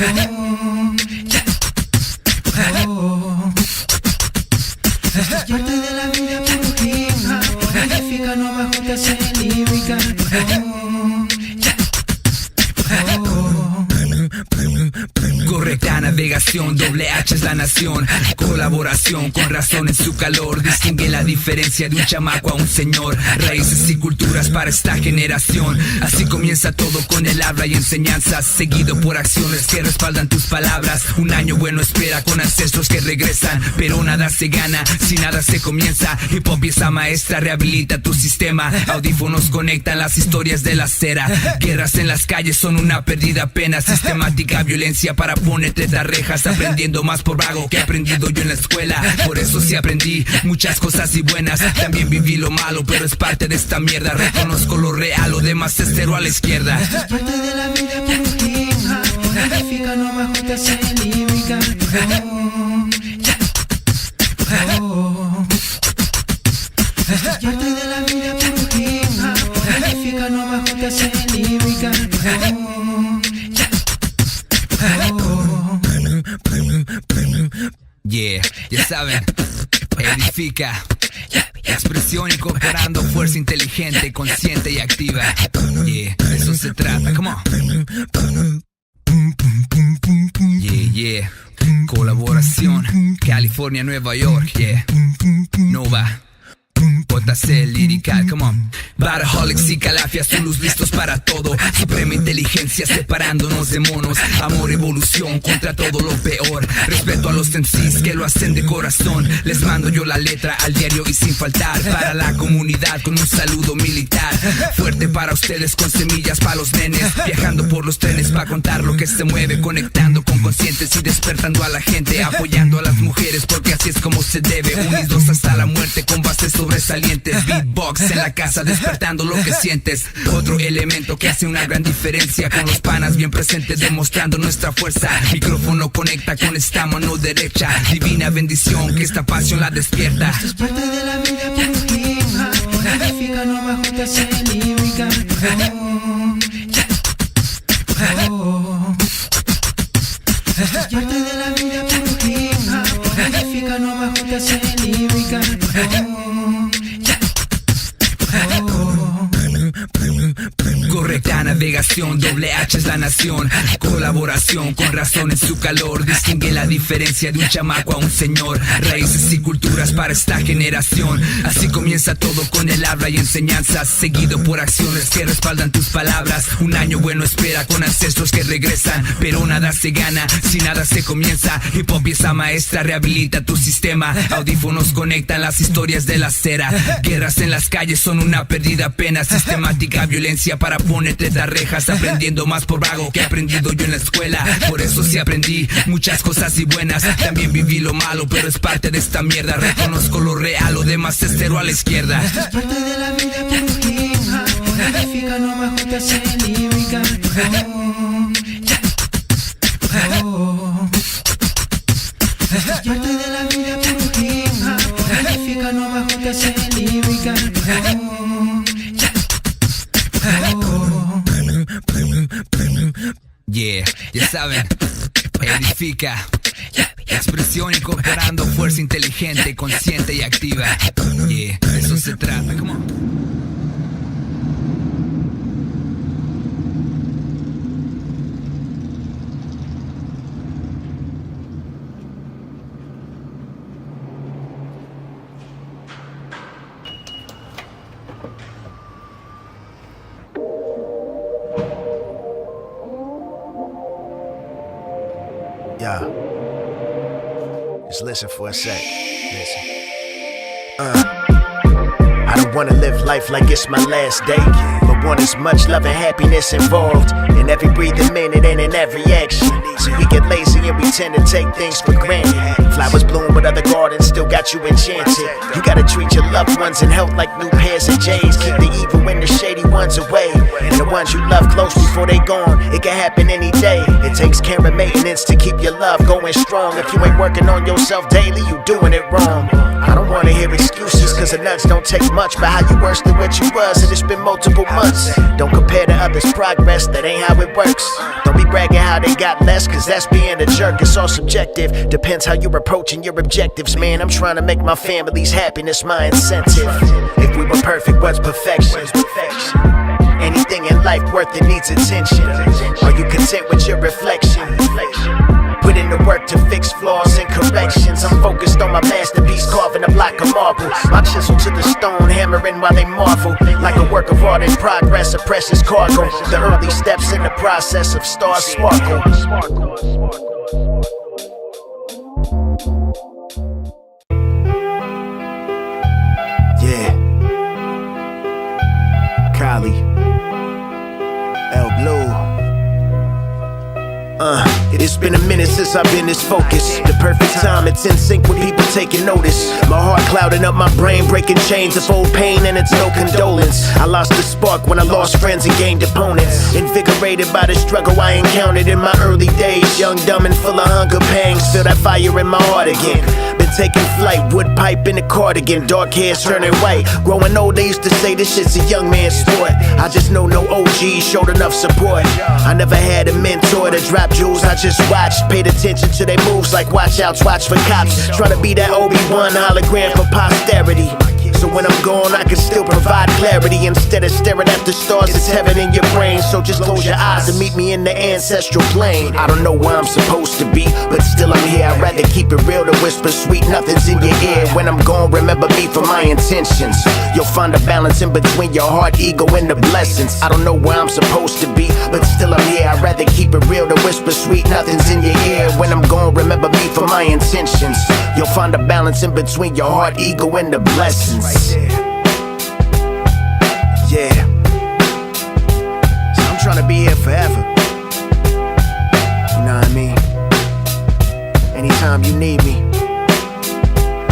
Speaker 5: es parte de la vida por hip hop. Magnífica norma juntas en lírica.
Speaker 11: Correcta navegación, doble H es la nación. Colaboración con razón en su calor. Distingue la diferencia de un chamaco a un señor. Raíces y culturas para esta generación. Así comienza todo con el habla y enseñanzas. Seguido por acciones que respaldan tus palabras. Un año bueno espera con ancestros que regresan. Pero nada se gana, si nada se comienza. Hip hop pieza maestra, rehabilita tu sistema. Audífonos conectan las historias de la acera. Guerras en las calles son una perdida pena. Sistemática violencia para ponerte de rejas. Aprendiendo más por vago que he aprendido yo en la escuela. Por eso sí aprendí muchas cosas y buenas. También viví lo malo, pero es parte de esta mierda. Reconozco lo real, lo demás es cero a la izquierda.
Speaker 5: Esto es parte de la vida por hip hop. Magnífica norma juntas en lírica. Esto es parte de la vida por hip hop. Magnífica norma juntas en lírica.
Speaker 11: Yeah, ya saben, edifica. Expresión incorporando fuerza inteligente, consciente y activa. Yeah, de eso se trata, come on. Yeah, yeah. Colaboración, California, Nueva York, yeah. Nova. JC lirical, come on. Baraholics y Calafia, Zulus listos para todo. Suprema inteligencia separándonos de monos. Amor, evolución contra todo lo peor. Respeto a los MCs que lo hacen de corazón. Les mando yo la letra al diario y sin faltar. Para la comunidad con un saludo militar. Fuerte para ustedes con semillas para los nenes. Viajando por los trenes para contar lo que se mueve. Conectando con conscientes y despertando a la gente. Apoyando a las mujeres porque así es como se debe. Unidos hasta la muerte con bases sobresalientes. Beatbox en la casa despertando lo que sientes. Otro elemento que hace una gran diferencia. Con los panas bien presentes demostrando nuestra fuerza. Micrófono conecta con esta mano derecha. Divina bendición que esta pasión la despierta.
Speaker 5: Esto es parte de la vida por hip hop. Edifica nueva juntas en lírica. Esto es parte de la vida por hip hop. Edifica nueva juntas en lírica.
Speaker 11: Correcta navegación, doble H es la nación. Colaboración con razón en su calor. Distingue la diferencia de un chamaco a un señor. Raíces y culturas para esta generación. Así comienza todo con el habla y enseñanzas, seguido por acciones que respaldan tus palabras. Un año bueno espera con ancestros que regresan. Pero nada se gana, si nada se comienza. Hip hop pieza maestra, rehabilita tu sistema. Audífonos conectan las historias de la acera. Guerras en las calles son una perdida pena. Sistemática violencia para ponerte de rejas. Aprendiendo más por vago que he aprendido yo en la escuela. Por eso sí aprendí muchas cosas y buenas. También viví lo malo, pero es parte de esta mierda. Reconozco lo real, lo demás es cero a la izquierda.
Speaker 5: Esto es parte de la vida por hip hop. Edifica nueva juntas en lírica. Esto es parte de la vida por hip hop. Edifica nueva juntas en lírica.
Speaker 11: Yeah, ya saben, edifica. Expresión incorporando fuerza inteligente, consciente y activa. Yeah, de eso se trata, come on.
Speaker 1: Yeah. Just listen for a sec. Listen. I don't wanna live life like it's my last day, but want as much love and happiness involved in every breathing minute and in every action. So we get lazy and we tend to take things for granted. Flowers bloom but other gardens still got you enchanted. You gotta treat your loved ones in health like new pairs of J's. Keep the evil and the shady ones away, and the ones you love close before they gone. It can happen any day. It takes care and maintenance to keep your love going strong. If you ain't working on yourself daily, you doing it wrong. I don't wanna hear excuses, cause the nuts don't take much. But how you worse than what you was, and it's been multiple months. Don't compare to others' progress, that ain't how it works. Don't be bragging how they got less, cause that's being a jerk. It's all subjective, depends how you're approaching your objectives. Man, I'm trying to make my family's happiness my incentive. If we were perfect, what's perfection? Anything in life worth it needs attention. Are you content with your reflection? Put in the work to fix flaws and corrections. I'm focused on my masterpiece, carving a block of marble. My chisel to the stone, hammering while they marvel. Like a work of art in progress, a precious cargo. The early steps in the process of stars sparkle. Yeah. Kali. El Blue. It's been a minute since I've been this focused. The perfect time, it's in sync with people taking notice. My heart clouding up my brain, breaking chains of old pain, and it's no condolence. I lost the spark when I lost friends and gained opponents. Invigorated by the struggle I encountered in my early days. Young, dumb, and full of hunger pangs. Feel that fire in my heart again. Been and taking flight. Wood pipe in a cardigan, dark hairs turning white. Growing old, they used to say this shit's a young man's sport. I just know no OG showed enough support. I never had a mentor to drop jewels, I just watched. Paid attention to their moves like watch outs, watch for cops. Try to be that Obi-Wan hologram for posterity. So when I'm gone, I can still provide clarity. Instead of staring at the stars, it's heaven in your brain. So just close your eyes and meet me in the ancestral plane. I don't know where I'm supposed to be, but still I'm here. I'd rather keep it real than whisper sweet nothings in your ear. When I'm gone, remember me for my intentions. You'll find a balance in between your heart, ego, and the blessings. I don't know where I'm supposed to be, but still I'm here. I'd rather keep it real than whisper sweet nothings in your ear. When I'm gone, remember me for my intentions. You'll find a balance in between your heart, ego, and the blessings. Right there. Yeah. So I'm trying to be here forever. You know what I mean? Anytime you need me,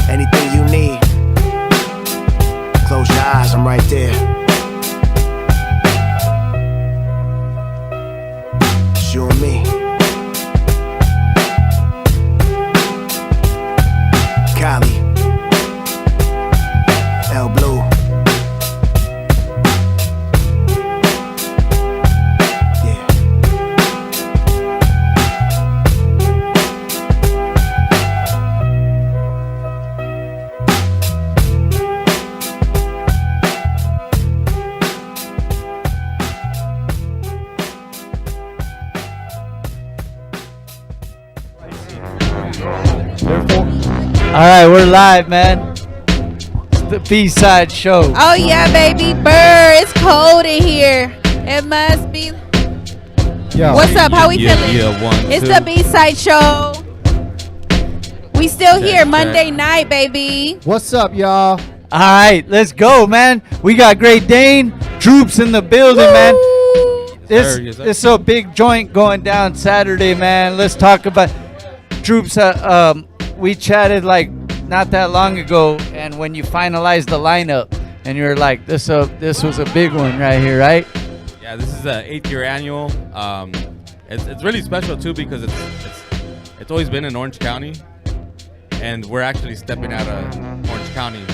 Speaker 1: anything you need, close your eyes, I'm right there. It's you and me. Cali. El Blue. Yeah.
Speaker 7: All right, we're live, man. The B-side show.
Speaker 6: Oh yeah, baby. Burr, it's cold in here. It must be.
Speaker 10: Yeah.
Speaker 6: What's up? How we
Speaker 9: Yeah,
Speaker 6: feeling?
Speaker 9: yeah, one,
Speaker 6: It's
Speaker 9: two.
Speaker 6: the B-side show. We still here Monday night, baby.
Speaker 10: What's up, y'all?
Speaker 7: All right, let's go, man. We got Great Daine, troops in the building, man.
Speaker 9: Yes, sir.
Speaker 7: This is a big joint going down Saturday, man. Let's talk about troops. We chatted like not that long ago, and when you finalized the lineup, and you're like, this was a big one right here, right?
Speaker 12: Yeah, this is the 8th year annual. It's really special too because it's always been in Orange County, and we're actually stepping out of Orange County,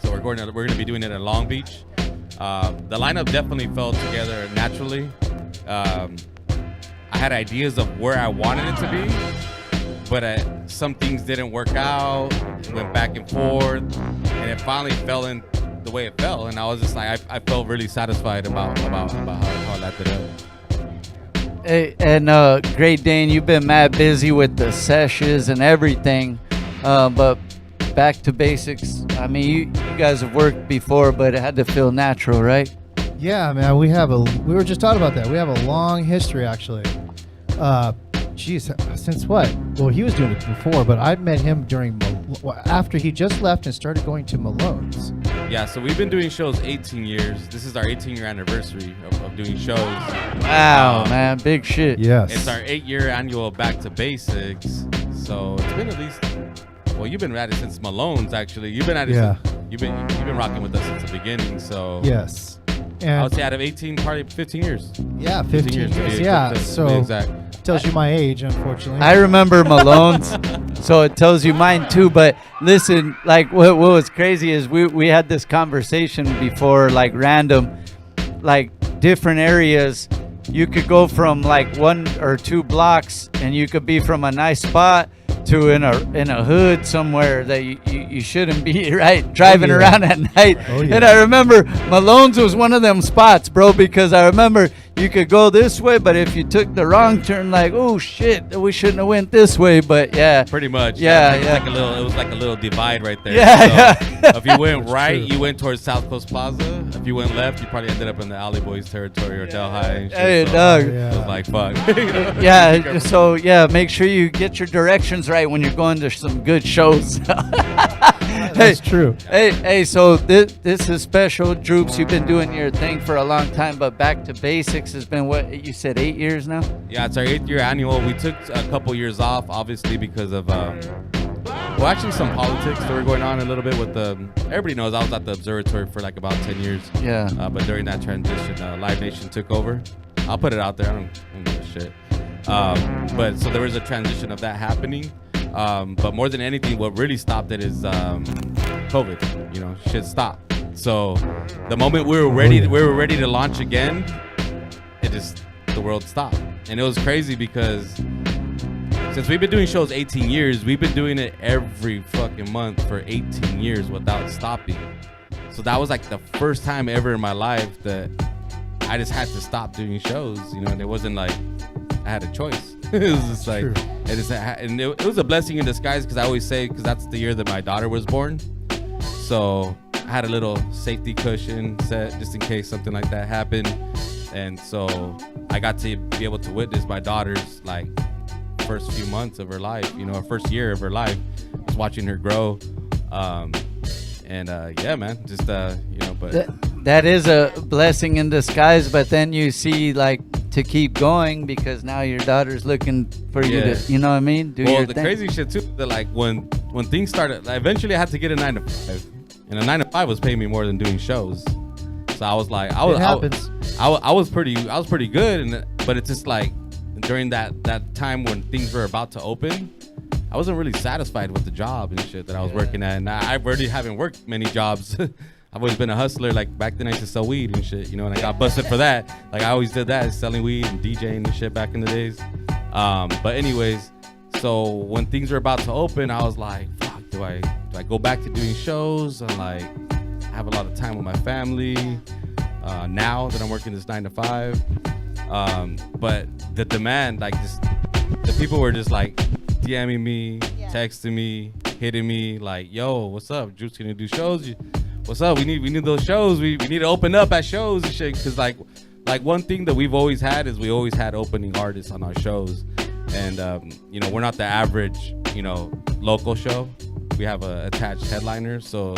Speaker 12: so we're going to be doing it in Long Beach. The lineup definitely fell together naturally. I had ideas of where I wanted it to be, but some things didn't work out. It went back and forth, and it finally fell in the way it fell. And I was just like, I felt really satisfied about how that did up.
Speaker 7: Hey, and Great Daine, you've been mad busy with the sessions and everything, but back to basics. I mean, you guys have worked before, but it had to feel natural, right?
Speaker 10: Yeah, man. We were just talking about that. We have a long history, actually. Since what? Well, he was doing it before, but I met him after he just left and started going to Malone's.
Speaker 12: Yeah, so we've been doing shows 18 years. This is our 18-year anniversary of doing shows.
Speaker 7: Wow, man, big shit.
Speaker 10: Yes.
Speaker 12: It's our 8-year annual Back to Basics. So it's been at least, well, you've been at it since Malone's, actually. You've been at it you've been rocking with us since the beginning, so.
Speaker 10: Yes. And
Speaker 12: I would say out of 18, probably 15 years.
Speaker 10: Yeah, 15 years.
Speaker 12: To be
Speaker 10: Yeah,
Speaker 12: exact.
Speaker 10: Tells you my age, unfortunately.
Speaker 7: I remember Malone's, so it tells you mine too. But listen, like what was crazy is we had this conversation before, like random, like different areas. You could go from like 1 or 2 blocks, and you could be from a nice spot to in a hood somewhere that you shouldn't be, right? Driving around at night.
Speaker 10: Oh, yeah.
Speaker 7: And I remember Malone's was one of them spots, bro, because I remember you could go this way, but if you took the wrong turn, like, oh shit, we shouldn't have went this way. But yeah,
Speaker 12: pretty much.
Speaker 7: Yeah,
Speaker 12: it was like a little divide right there.
Speaker 7: Yeah,
Speaker 12: so if you went right, you went towards South Coast Plaza. If you went left, you probably ended up in the Alley Boys territory or Delhi. And shit.
Speaker 7: Hey,
Speaker 12: so
Speaker 7: dog.
Speaker 12: It was like fuck.
Speaker 7: Yeah. So yeah, make sure you get your directions right when you're going to some good shows.
Speaker 10: That's true.
Speaker 7: Hey. So this is special, Droops. You've been doing your thing for a long time, but Back to Basics has been what you said, 8 years now.
Speaker 12: Yeah, it's our 8th year annual. We took a couple years off, obviously, because of actually some politics that were going on a little bit with everybody knows I was at the observatory for like about 10 years.
Speaker 7: Yeah.
Speaker 12: But during that transition, Live Nation took over. I'll put it out there. I don't give a shit. But so there was a transition of that happening. But more than anything, what really stopped it is COVID. You know, shit stopped. So the moment we were ready to launch again, the world stopped. And it was crazy because since we've been doing shows 18 years, we've been doing it every fucking month for 18 years without stopping. So that was like the first time ever in my life that I just had to stop doing shows, you know, and it wasn't like I had a choice. It was just like, it was a blessing in disguise, because I always say, because that's the year that my daughter was born. So I had a little safety cushion set just in case something like that happened. And so I got to be able to witness my daughter's like first few months of her life, you know, her first year of her life, just watching her grow. Yeah, man, just you know, but
Speaker 7: that is a blessing in disguise. But then you see, like, to keep going, because now your daughter's looking for you to, you know what I mean, do your
Speaker 12: the
Speaker 7: thing.
Speaker 12: crazy shit too, that like when things started, eventually I had to get a 9 to 5, and a 9 to 5 was paying me more than doing shows. So I was like, I was pretty good, but it's just like during that time when things were about to open, I wasn't really satisfied with the job and shit that I was working at. And I already haven't worked many jobs. I've always been a hustler. Like back then I used to sell weed and shit, you know, and I got busted for that. Like I always did that, selling weed and DJing and shit back in the days. But anyways, so when things were about to open, I was like, fuck, do I go back to doing shows and like have a lot of time with my family now that I'm working this 9 to 5? But the demand, like just the people were just like DMing me, texting me, hitting me like, yo, what's up? Juice gonna do shows? What's up? We need those shows. We need to open up at shows and shit. Cause like one thing that we've always had is we always had opening artists on our shows. And you know, we're not the average, you know, local show. We have a attached headliner. So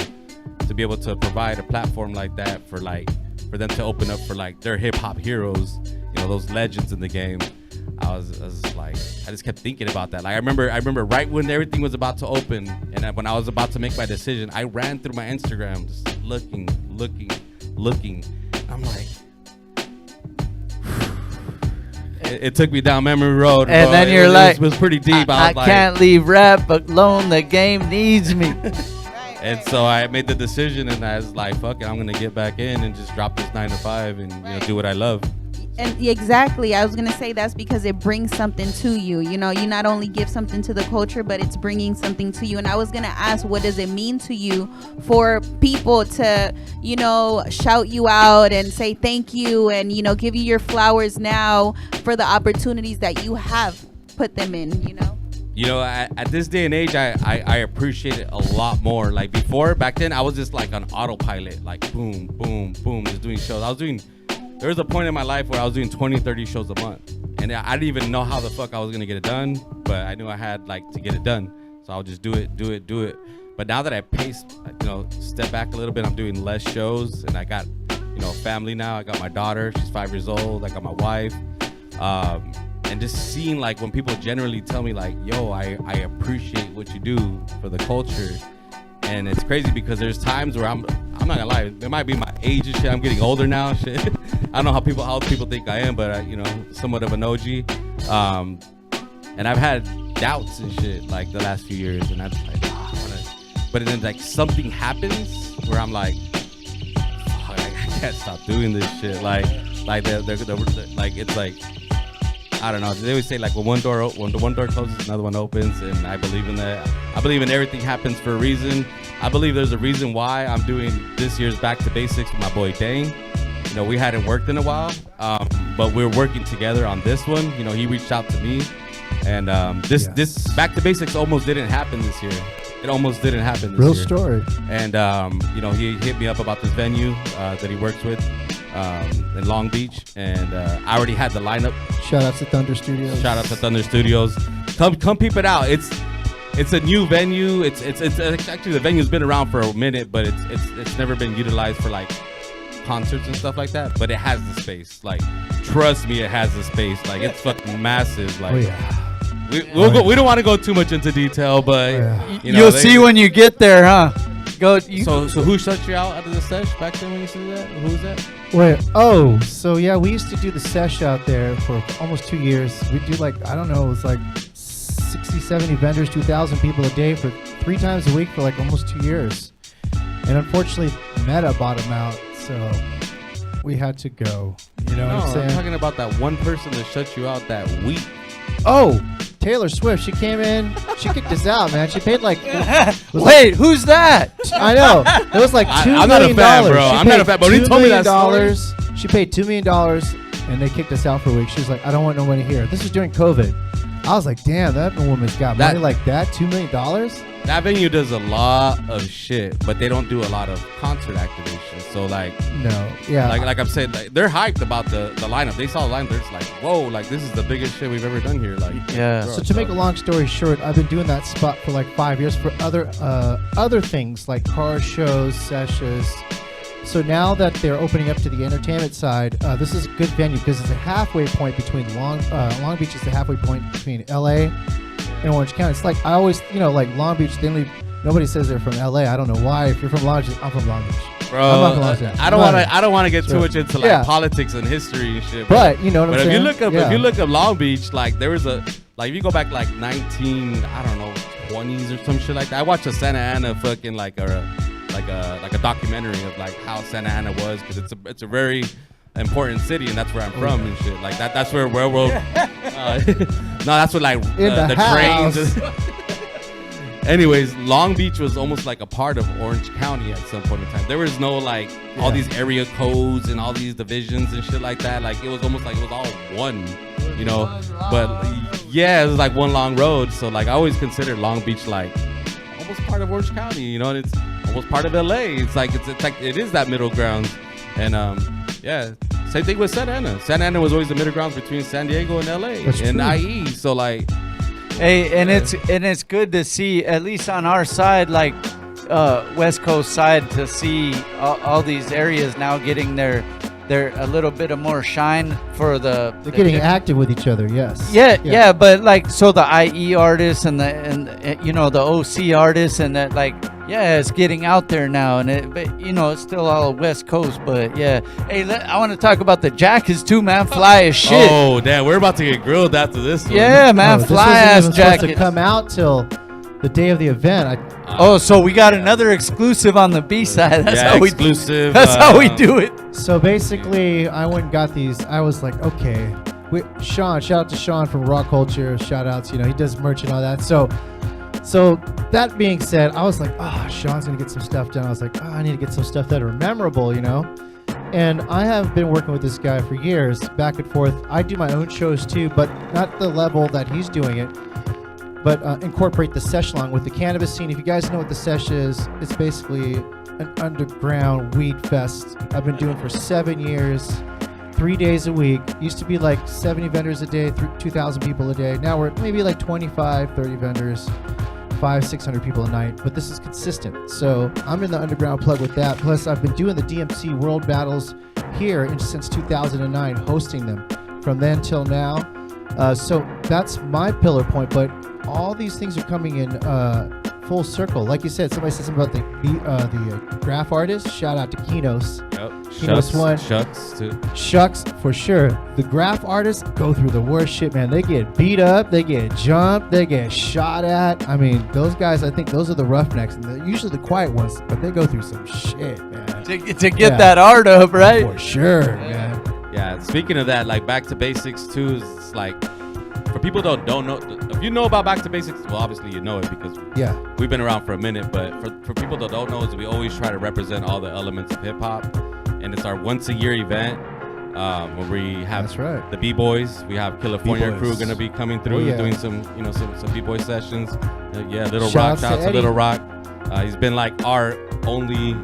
Speaker 12: to be able to provide a platform like that for them to open up for like their hip hop heroes, you know, those legends in the game, I was like, I just kept thinking about that. Like I remember right when everything was about to open, and when I was about to make my decision, I ran through my Instagram just looking. I'm like, it took me down memory road.
Speaker 7: And
Speaker 12: bro.
Speaker 7: then you're like,
Speaker 12: it was pretty deep.
Speaker 7: I can't leave rap alone. The game needs me.
Speaker 12: And so I made the decision, and I was like, fuck it, I'm gonna get back in and just drop this 9 to 5 and you know, do what I love.
Speaker 6: And exactly, I was gonna say that's because it brings something to you. You know, you not only give something to the culture, but it's bringing something to you. And I was gonna ask, what does it mean to you for people to, you know, shout you out and say thank you, and you know, give you your flowers now for the opportunities that you have put them in. You know,
Speaker 12: at this day and age, I appreciate it a lot more. Like back then, I was just like on autopilot, like boom, boom, boom, just doing shows. There was a point in my life where I was doing 20, 30 shows a month. And I didn't even know how the fuck I was going to get it done, but I knew I had like to get it done. So I'll just do it. But now that I step back a little bit, I'm doing less shows, and I got, you know, family now. I got my daughter, she's 5 years old. I got my wife. And just seeing like when people generally tell me like, yo, I appreciate what you do for the culture. And it's crazy because there's times where I'm not gonna lie, it might be my age and shit. I'm getting older now, shit. I don't know how people think I am, but you know, somewhat of an OG. And I've had doubts and shit like the last few years, and I'm like, but then like something happens where I'm like, I can't stop doing this shit. Like it's like, I don't know. They always say like when one door closes, another one opens, and I believe in that. I believe in everything happens for a reason. I believe there's a reason why I'm doing this year's Back to Basics with my boy Daine. You know, we hadn't worked in a while, but we're working together on this one. You know, he reached out to me, and this Back to Basics almost didn't happen this year. It almost didn't happen this year.
Speaker 10: Real story.
Speaker 12: And you know, he hit me up about this venue that he works with in Long Beach, and I already had the lineup.
Speaker 8: Shout out to Thunder Studios.
Speaker 12: Come peep it out. It's a new venue. It's actually, the venue's been around for a minute, but it's never been utilized for like concerts and stuff like that. But it has the space. Like, trust me, it has the space. Like, it's fucking massive. Like, we don't want to go too much into detail, but you know,
Speaker 7: you'll see when you get there, huh?
Speaker 12: So who shut you out of the sesh back then when you said that? Who was that?
Speaker 10: So yeah, we used to do the sesh out there for almost 2 years. We do like, I don't know, it was like 60, 70 vendors, 2,000 people a day for 3 times a week for like almost 2 years. And unfortunately, Meta bought him out, so we had to go. You know what I'm saying?
Speaker 12: I'm talking about that one person that shut you out that week.
Speaker 10: Oh, Taylor Swift. She came in. She kicked us out, man. She paid like.
Speaker 7: Wait, who's that?
Speaker 10: I know. It was like $2 million.
Speaker 12: I'm not a fan, bro. I'm not a fan. But when he told me that story,
Speaker 10: she paid $2 million, and they kicked us out for a week. She was like, I don't want no money here. This was during COVID. I was like, damn, that woman's got money like that. $2 million.
Speaker 12: That venue does a lot of shit, but they don't do a lot of concert activation. So like,
Speaker 10: no, yeah,
Speaker 12: like I'm saying, like, they're hyped about the lineup. They saw the lineup, they're just like, whoa, like this is the biggest shit we've ever done here. Like,
Speaker 7: yeah.
Speaker 10: So to make a long story short, I've been doing that spot for like 5 years for other things like car shows, sessions. So now that they're opening up to the entertainment side, this is a good venue because it's a halfway point between Long Beach is the halfway point between LA and Orange County. It's like I always, like Long Beach, nobody says they're from LA. I don't know why. If you're from Long Beach, I'm from Long Beach.
Speaker 12: Bro, I don't want to get too much into like politics and history and shit.
Speaker 10: But you know what I'm saying?
Speaker 12: If you look up Long Beach, like there was if you go back like 20s or some shit like that. I watched a Santa Ana fucking like a documentary of like how Santa Ana was, because it's a very important city, and that's where I'm from and shit like that. That's where railroad. No, that's what like the trains. Anyways, Long Beach was almost like a part of Orange County at some point in time. There was no like all these area codes and all these divisions and shit like that. Like it was almost like it was all one, But yeah, it was like one long road. So like I always considered Long Beach like almost part of Orange County, and it's almost part of LA. It's like it is that middle ground. And yeah, same thing with Santa Ana. Santa Ana was always the middle ground between San Diego and LA and IE. So like,
Speaker 7: hey, and it's good to see, at least on our side, like West Coast side, to see all these areas now getting their a little bit of more shine for they're
Speaker 10: getting active with each other. Yes.
Speaker 7: Yeah, but like, so the IE artists and the OC artists and that, like, yeah, it's getting out there now, and it's still all West Coast, but yeah. Hey, I want to talk about the jackets too, man. Fly as shit.
Speaker 12: Oh damn, we're about to get grilled after this one.
Speaker 7: Yeah, man, fly ass jacket.
Speaker 10: To come out till the day of the event.
Speaker 7: So we got another exclusive on the B-side. That's how
Speaker 12: exclusive.
Speaker 7: That's how we do it.
Speaker 10: So basically, I went and got these. I was like, okay. Sean, shout out to Sean from Raw Culture. Shout outs, he does merch and all that. So that being said, I was like, Sean's gonna get some stuff done. I was like, I need to get some stuff that are memorable, And I have been working with this guy for years, back and forth. I do my own shows too, but not the level that he's doing it. But incorporate the sesh along with the cannabis scene. If you guys know what the sesh is, it's basically an underground weed fest I've been doing for 7 years, 3 days a week. Used to be like 70 vendors a day, 2,000 people a day. Now we're maybe like 25, 30 vendors, 500-600 people a night. But this is consistent. So I'm in the underground plug with that. Plus I've been doing the DMC World Battles here since 2009, hosting them from then till now. So that's my pillar point, but all these things are coming in full circle. Like you said, somebody said something about the graph artist. Shout out to Kinos.
Speaker 12: Yep.
Speaker 10: Kinos one.
Speaker 12: Shucks too.
Speaker 10: Shucks for sure. The graph artists go through the worst shit, man. They get beat up, they get jumped, they get shot at. I mean, those guys, I think those are the roughnecks, and they're usually the quiet ones, but they go through some shit, man.
Speaker 7: To get that art up, right?
Speaker 10: For sure, man.
Speaker 12: Yeah, speaking of that, like Back to Basics too, is like, for people that don't know, if you know about Back to Basics, well, obviously you know it because we've been around for a minute. But for people that don't know, is we always try to represent all the elements of hip hop, and it's our once a year event where we have the B-boys. We have California crew going to be coming through, doing some some B-boy sessions. Little Rock, shout out to Little Rock. He's been like our only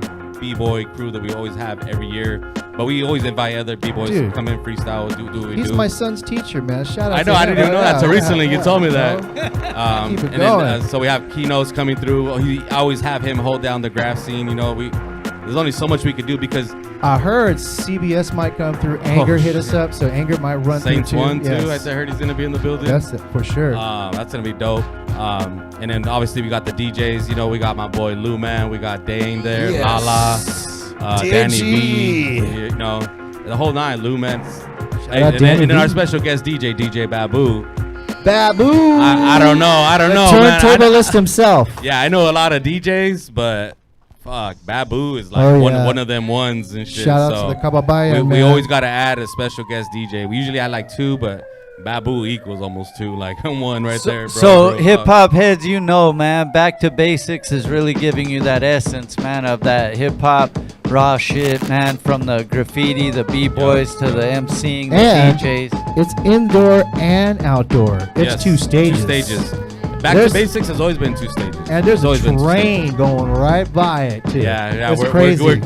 Speaker 12: B-boy crew that we always have every year. But we always invite other B-boys to come in, freestyle, do what we do.
Speaker 10: He's my son's teacher, man. Shout out
Speaker 12: I know, I didn't even know that. So recently you told me that.
Speaker 10: Keep it
Speaker 12: and
Speaker 10: going.
Speaker 12: Then, so we have Kinos coming through. I always have him hold down the graph scene. There's only so much we could do because
Speaker 10: I heard CBS might come through. Anger hit us up, so Anger might run
Speaker 12: Saints
Speaker 10: through too.
Speaker 12: One too. I heard he's gonna be in the building.
Speaker 10: That's it for sure.
Speaker 12: That's gonna be dope. And then obviously we got the DJs. We got my boy Lou Man. We got Daine there, Lala, Danny V. The whole nine, Lou Man. And then our special guest DJ Babu.
Speaker 10: Babu.
Speaker 12: I don't know, man.
Speaker 10: Turntablist himself.
Speaker 12: Yeah, I know a lot of DJs, but fuck, Babu is like one of them ones and shit.
Speaker 10: Shout out to the Kababaya,
Speaker 12: we
Speaker 10: man.
Speaker 12: always got to add a special guest DJ. We usually add like 2, but Babu equals almost 2, like 1 right there, bro.
Speaker 7: So hip hop heads, you know, man, Back to Basics is really giving you that essence, man, of that hip hop raw shit, man, from the graffiti, the b-boys to the MCing, the
Speaker 10: And
Speaker 7: DJs.
Speaker 10: it's indoor and outdoor. It's 2 stages.
Speaker 12: 2 stages. Back to Basics has always been 2 stages.
Speaker 10: And there's
Speaker 12: It's
Speaker 10: a
Speaker 12: always been 2
Speaker 10: train
Speaker 12: stages.
Speaker 10: going right by it, too.
Speaker 12: Yeah,
Speaker 10: It's
Speaker 12: we're
Speaker 10: crazy.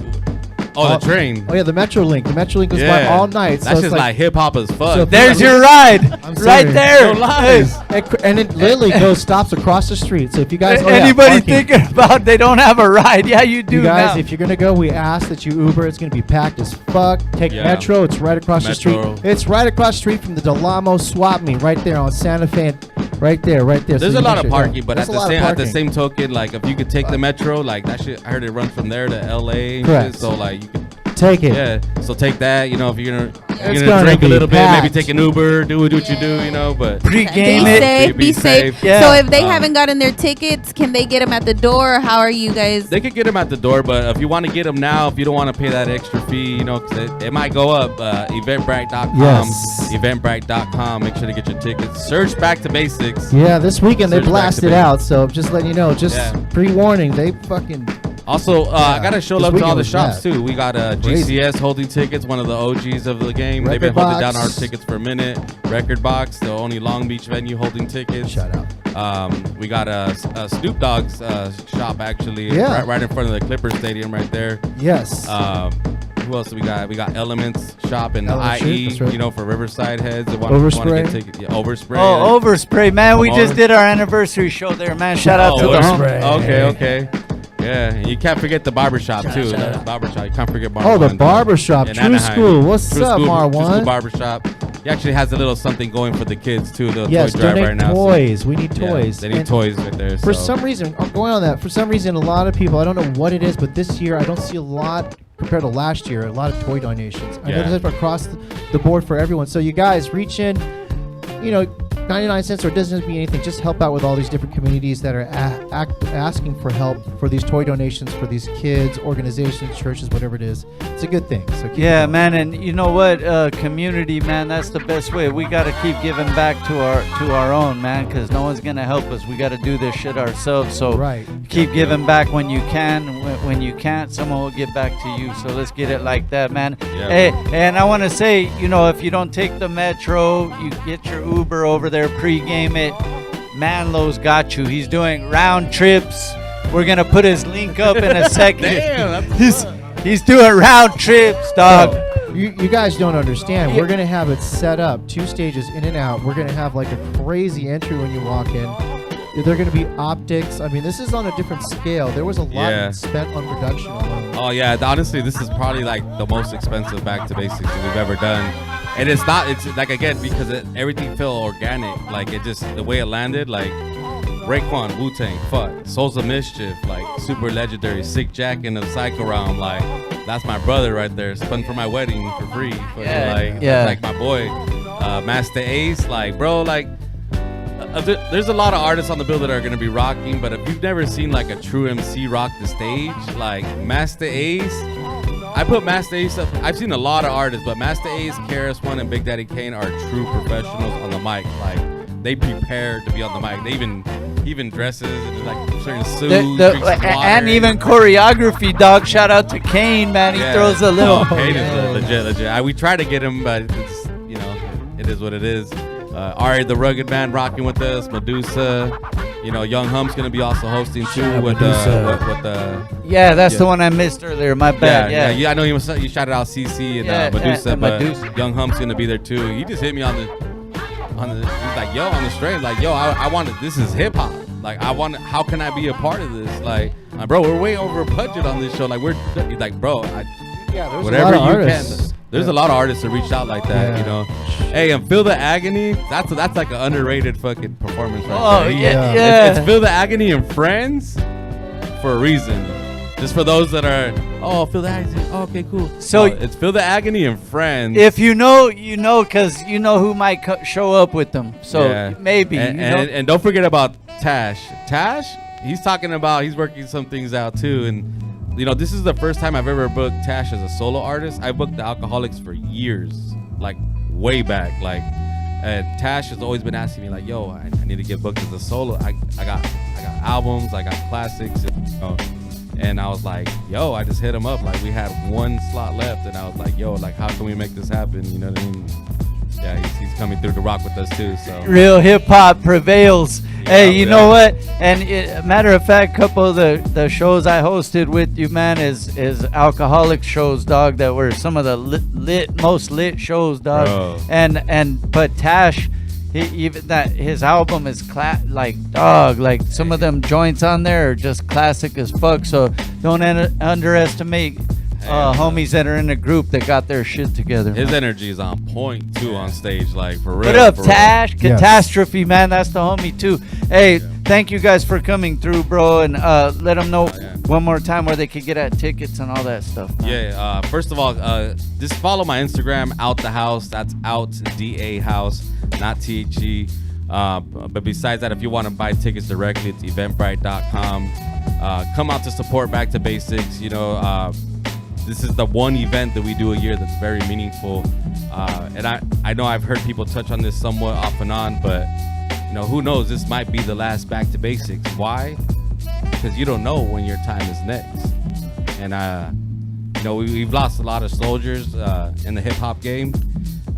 Speaker 12: Oh, the train.
Speaker 10: Oh, yeah, the Metro Link. The Metro Link goes by all night.
Speaker 12: That's just like hip hop as fuck.
Speaker 10: So
Speaker 7: There's your ride.
Speaker 10: I'm
Speaker 7: Right
Speaker 10: serious.
Speaker 7: there.
Speaker 12: No lies.
Speaker 10: And it literally stops across the street. So if you guys,
Speaker 7: Anybody thinking about they don't have a ride? Yeah, you do
Speaker 10: you guys,
Speaker 7: now.
Speaker 10: if you're gonna go, we ask that you Uber. It's gonna be packed as fuck. Take Metro. It's right across the
Speaker 12: Metro.
Speaker 10: street. It's right across the street from the Delamo Swap Meet, right there on Santa Fe. Right there.
Speaker 12: There's
Speaker 10: So
Speaker 12: a lot
Speaker 10: make
Speaker 12: of
Speaker 10: sure-
Speaker 12: parking, but
Speaker 10: There's
Speaker 12: at
Speaker 10: a lot of
Speaker 12: the
Speaker 10: parking.
Speaker 12: same token, like if you could take the Metro, like that shit, I heard it runs from there to LA. And
Speaker 10: Correct.
Speaker 12: shit, so like you could
Speaker 10: Take it.
Speaker 12: Yeah. So take that. You know, if you're gonna
Speaker 10: It's gonna
Speaker 12: drink a
Speaker 10: be
Speaker 12: little
Speaker 10: packed.
Speaker 12: bit, maybe take an Uber, do what you do. You know, but
Speaker 7: Pre-game
Speaker 6: Be
Speaker 7: it.
Speaker 6: safe. Be safe.
Speaker 7: Yeah.
Speaker 6: So if they haven't gotten their tickets, can they get them at the door? Or how are you guys?
Speaker 12: They could get them at the door, but if you want to get them now, if you don't want to pay that extra fee, you know, 'cause it might go up. Eventbrite.com.
Speaker 10: Yes.
Speaker 12: Eventbrite.com. Make sure to get your tickets. Search Back to Basics.
Speaker 10: Yeah, this weekend they
Speaker 12: Search Back to
Speaker 10: blasted
Speaker 12: Basics.
Speaker 10: out. So just letting you know, just pre-warning, they fucking.
Speaker 12: Also, I got to show
Speaker 10: This
Speaker 12: love to all
Speaker 10: weekend
Speaker 12: the
Speaker 10: was
Speaker 12: shops,
Speaker 10: bad.
Speaker 12: too. We got
Speaker 10: Crazy.
Speaker 12: GCS holding tickets, one of the OGs of the game. They've been
Speaker 10: Record
Speaker 12: holding down our
Speaker 10: Box.
Speaker 12: tickets for a minute. Record Box, the only Long Beach venue holding tickets.
Speaker 10: Shout out.
Speaker 12: We got a Snoop Dogg's shop, actually,
Speaker 10: Yeah.
Speaker 12: right in front of the Clippers Stadium right there.
Speaker 10: Yes.
Speaker 12: Who else do we got? We got Elements shop in the
Speaker 10: Element
Speaker 12: IE,
Speaker 10: Street, that's right.
Speaker 12: You know, for Riverside heads.
Speaker 10: Overspray.
Speaker 12: Get tickets. Yeah, Overspray.
Speaker 7: Oh, Overspray, man. We
Speaker 12: Come
Speaker 7: just
Speaker 12: on.
Speaker 7: did our anniversary show there, man. Shout out to the
Speaker 10: Overspray.
Speaker 12: Okay. Yeah, and you can't forget the barbershop too. The barbershop, you can't forget Marwan.
Speaker 10: Oh, the barbershop.
Speaker 12: in
Speaker 10: True
Speaker 12: Anaheim.
Speaker 10: School. What's
Speaker 12: True
Speaker 10: up,
Speaker 12: School,
Speaker 10: Marwan?
Speaker 12: True School barbershop. He actually has a little something going for the kids too. The
Speaker 10: Yes,
Speaker 12: toy drive
Speaker 10: donate
Speaker 12: right now.
Speaker 10: toys. We need
Speaker 12: Yeah,
Speaker 10: toys.
Speaker 12: they need
Speaker 10: And
Speaker 12: toys right there.
Speaker 10: For
Speaker 12: so.
Speaker 10: some reason, I'm going on that. For some reason, a lot of people, I don't know what it is, but this year I don't see a lot compared to last year. A lot of toy donations. I
Speaker 12: Yeah.
Speaker 10: noticed it across the board for everyone. So you guys reach in. You know, 99 cents, or it doesn't have to be anything. Just help out with all these different communities that are asking for help for these toy donations for these kids, organizations, churches, whatever it is. It's a good thing. So keep it
Speaker 7: Yeah,
Speaker 10: going.
Speaker 7: man, and you know what? Community, man, that's the best way. We got to keep giving back to our own, man, because no one's gonna help us. We got to do this shit ourselves. So
Speaker 10: Right.
Speaker 7: keep giving back when you can. When you can't, someone will give back to you. So let's get it like that, man.
Speaker 12: Yeah,
Speaker 7: Hey, and I want to say, you know, if you don't take the Metro, you get your Uber over there, pregame it. Manlo's got you. He's doing round trips. We're gonna put his link up in a second.
Speaker 12: Damn,
Speaker 7: he's doing round trips, dog.
Speaker 10: You guys don't understand. We're going to have it set up 2 stages in and out. We're going to have like a crazy entry when you walk in. They're going to be optics. I mean, this is on a different scale. There was a lot
Speaker 12: Yeah.
Speaker 10: spent on production alone.
Speaker 12: Oh yeah, honestly, this is probably like the most expensive Back to Basics that we've ever done. And it's not. It's like, again, because everything felt organic. Like it just, the way it landed, like Raekwon, Wu-Tang, fuck, Souls of Mischief, like super legendary, Sick Jack in the Psycho Realm, like that's my brother right there. Spun for my wedding for free. Fucking,
Speaker 7: Yeah.
Speaker 12: like
Speaker 7: Yeah.
Speaker 12: like my boy, Master Ace, like bro, like. There's a lot of artists on the bill that are gonna be rocking, but if you've never seen like a true MC rock the stage, like Master Ace, I put Master Ace up. I've seen a lot of artists, but Master Ace, KRS-One, and Big Daddy Kane are true professionals on the mic. Like they prepared to be on the mic. They even dresses and like certain suits, drinks water.
Speaker 7: And even choreography, dog. Shout out to Kane, man. He throws a little.
Speaker 12: Kane is legit. We try to get him, but it's, you know, it is what it is. Ari the Rugged Man rocking with us, Medusa, you know, Young Hum's gonna be also hosting too with the.
Speaker 7: Yeah, that's the one I missed earlier. My bad.
Speaker 12: Yeah. I know you shouted out CC and Medusa, but Young Hum's gonna be there too. He just hit me on the. He's like, yo, on the stream, like, yo, I want this is hip hop. Like, how can I be a part of this? Like, bro, we're way over budget on this show. Like, he's like, bro,
Speaker 10: There's
Speaker 12: whatever
Speaker 10: a lot of
Speaker 12: you
Speaker 10: artists.
Speaker 12: can. There's a lot of artists that reached out like that, you know. Hey, and Feel the Agony, that's like an underrated fucking performance right there.
Speaker 7: Yeah.
Speaker 12: It's Feel the Agony and Friends for a reason. Just for those that are, feel the agony. Oh, okay, cool.
Speaker 7: So
Speaker 12: it's Feel the Agony and Friends.
Speaker 7: If you know, because you know who might show up with them. So maybe.
Speaker 12: And don't forget about Tash. Tash, he's working some things out too. And, this is the first time I've ever booked Tash as a solo artist. I booked the Alcoholics for years, like way back. Like, Tash has always been asking me, like, yo, I need to get booked as a solo. I got albums, I got classics, and I was like, yo, I just hit him up. Like, we had one slot left, and I was like, yo, like, how can we make this happen? You know what I mean? Yeah, he's coming through to rock with us too. So
Speaker 7: real hip hop prevails. Hey, you know what? And matter of fact, couple of the shows I hosted with you, man, is alcoholic shows, dog. That were some of the most lit shows, dog. Bro. But Tash, his album is like some of them joints on there are just classic as fuck. So don't underestimate homies that are in a group that got their shit together.
Speaker 12: His energy is on point too on stage, like for real.
Speaker 7: What up, Tash? Catastrophe, man. That's the homie too. Hey, thank you guys for coming through, bro, and let them know one more time where they could get at tickets and all that stuff. Man.
Speaker 12: Yeah. First of all, just follow my Instagram, Out the House. That's Out DA House, not THE. But besides that, if you want to buy tickets directly, it's eventbrite.com. Come out to support Back to Basics. This is the one event that we do a year that's very meaningful. And I know I've heard people touch on this somewhat off and on, but who knows? This might be the last Back to Basics. Why? Because you don't know when your time is next. And we've lost a lot of soldiers in the hip hop game.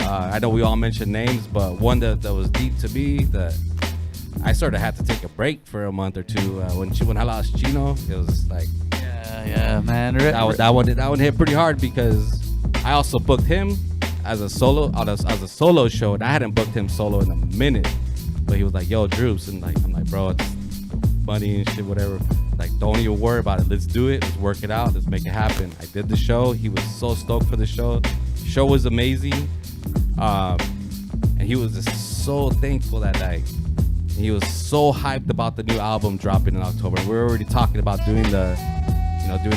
Speaker 12: I know we all mentioned names, but one that was deep to me that I sort of had to take a break for a month or two when I lost Chino. It was like,
Speaker 7: yeah, man.
Speaker 12: That one hit pretty hard because I also booked him as a solo as a solo show, and I hadn't booked him solo in a minute. But he was like, "Yo, Droops," and I'm like, "Bro, it's money and shit, whatever. Like, don't even worry about it. Let's do it. Let's work it out. Let's make it happen." I did the show. He was so stoked for the show. The show was amazing, and he was just so thankful that night. He was so hyped about the new album dropping in October. We were already talking about doing the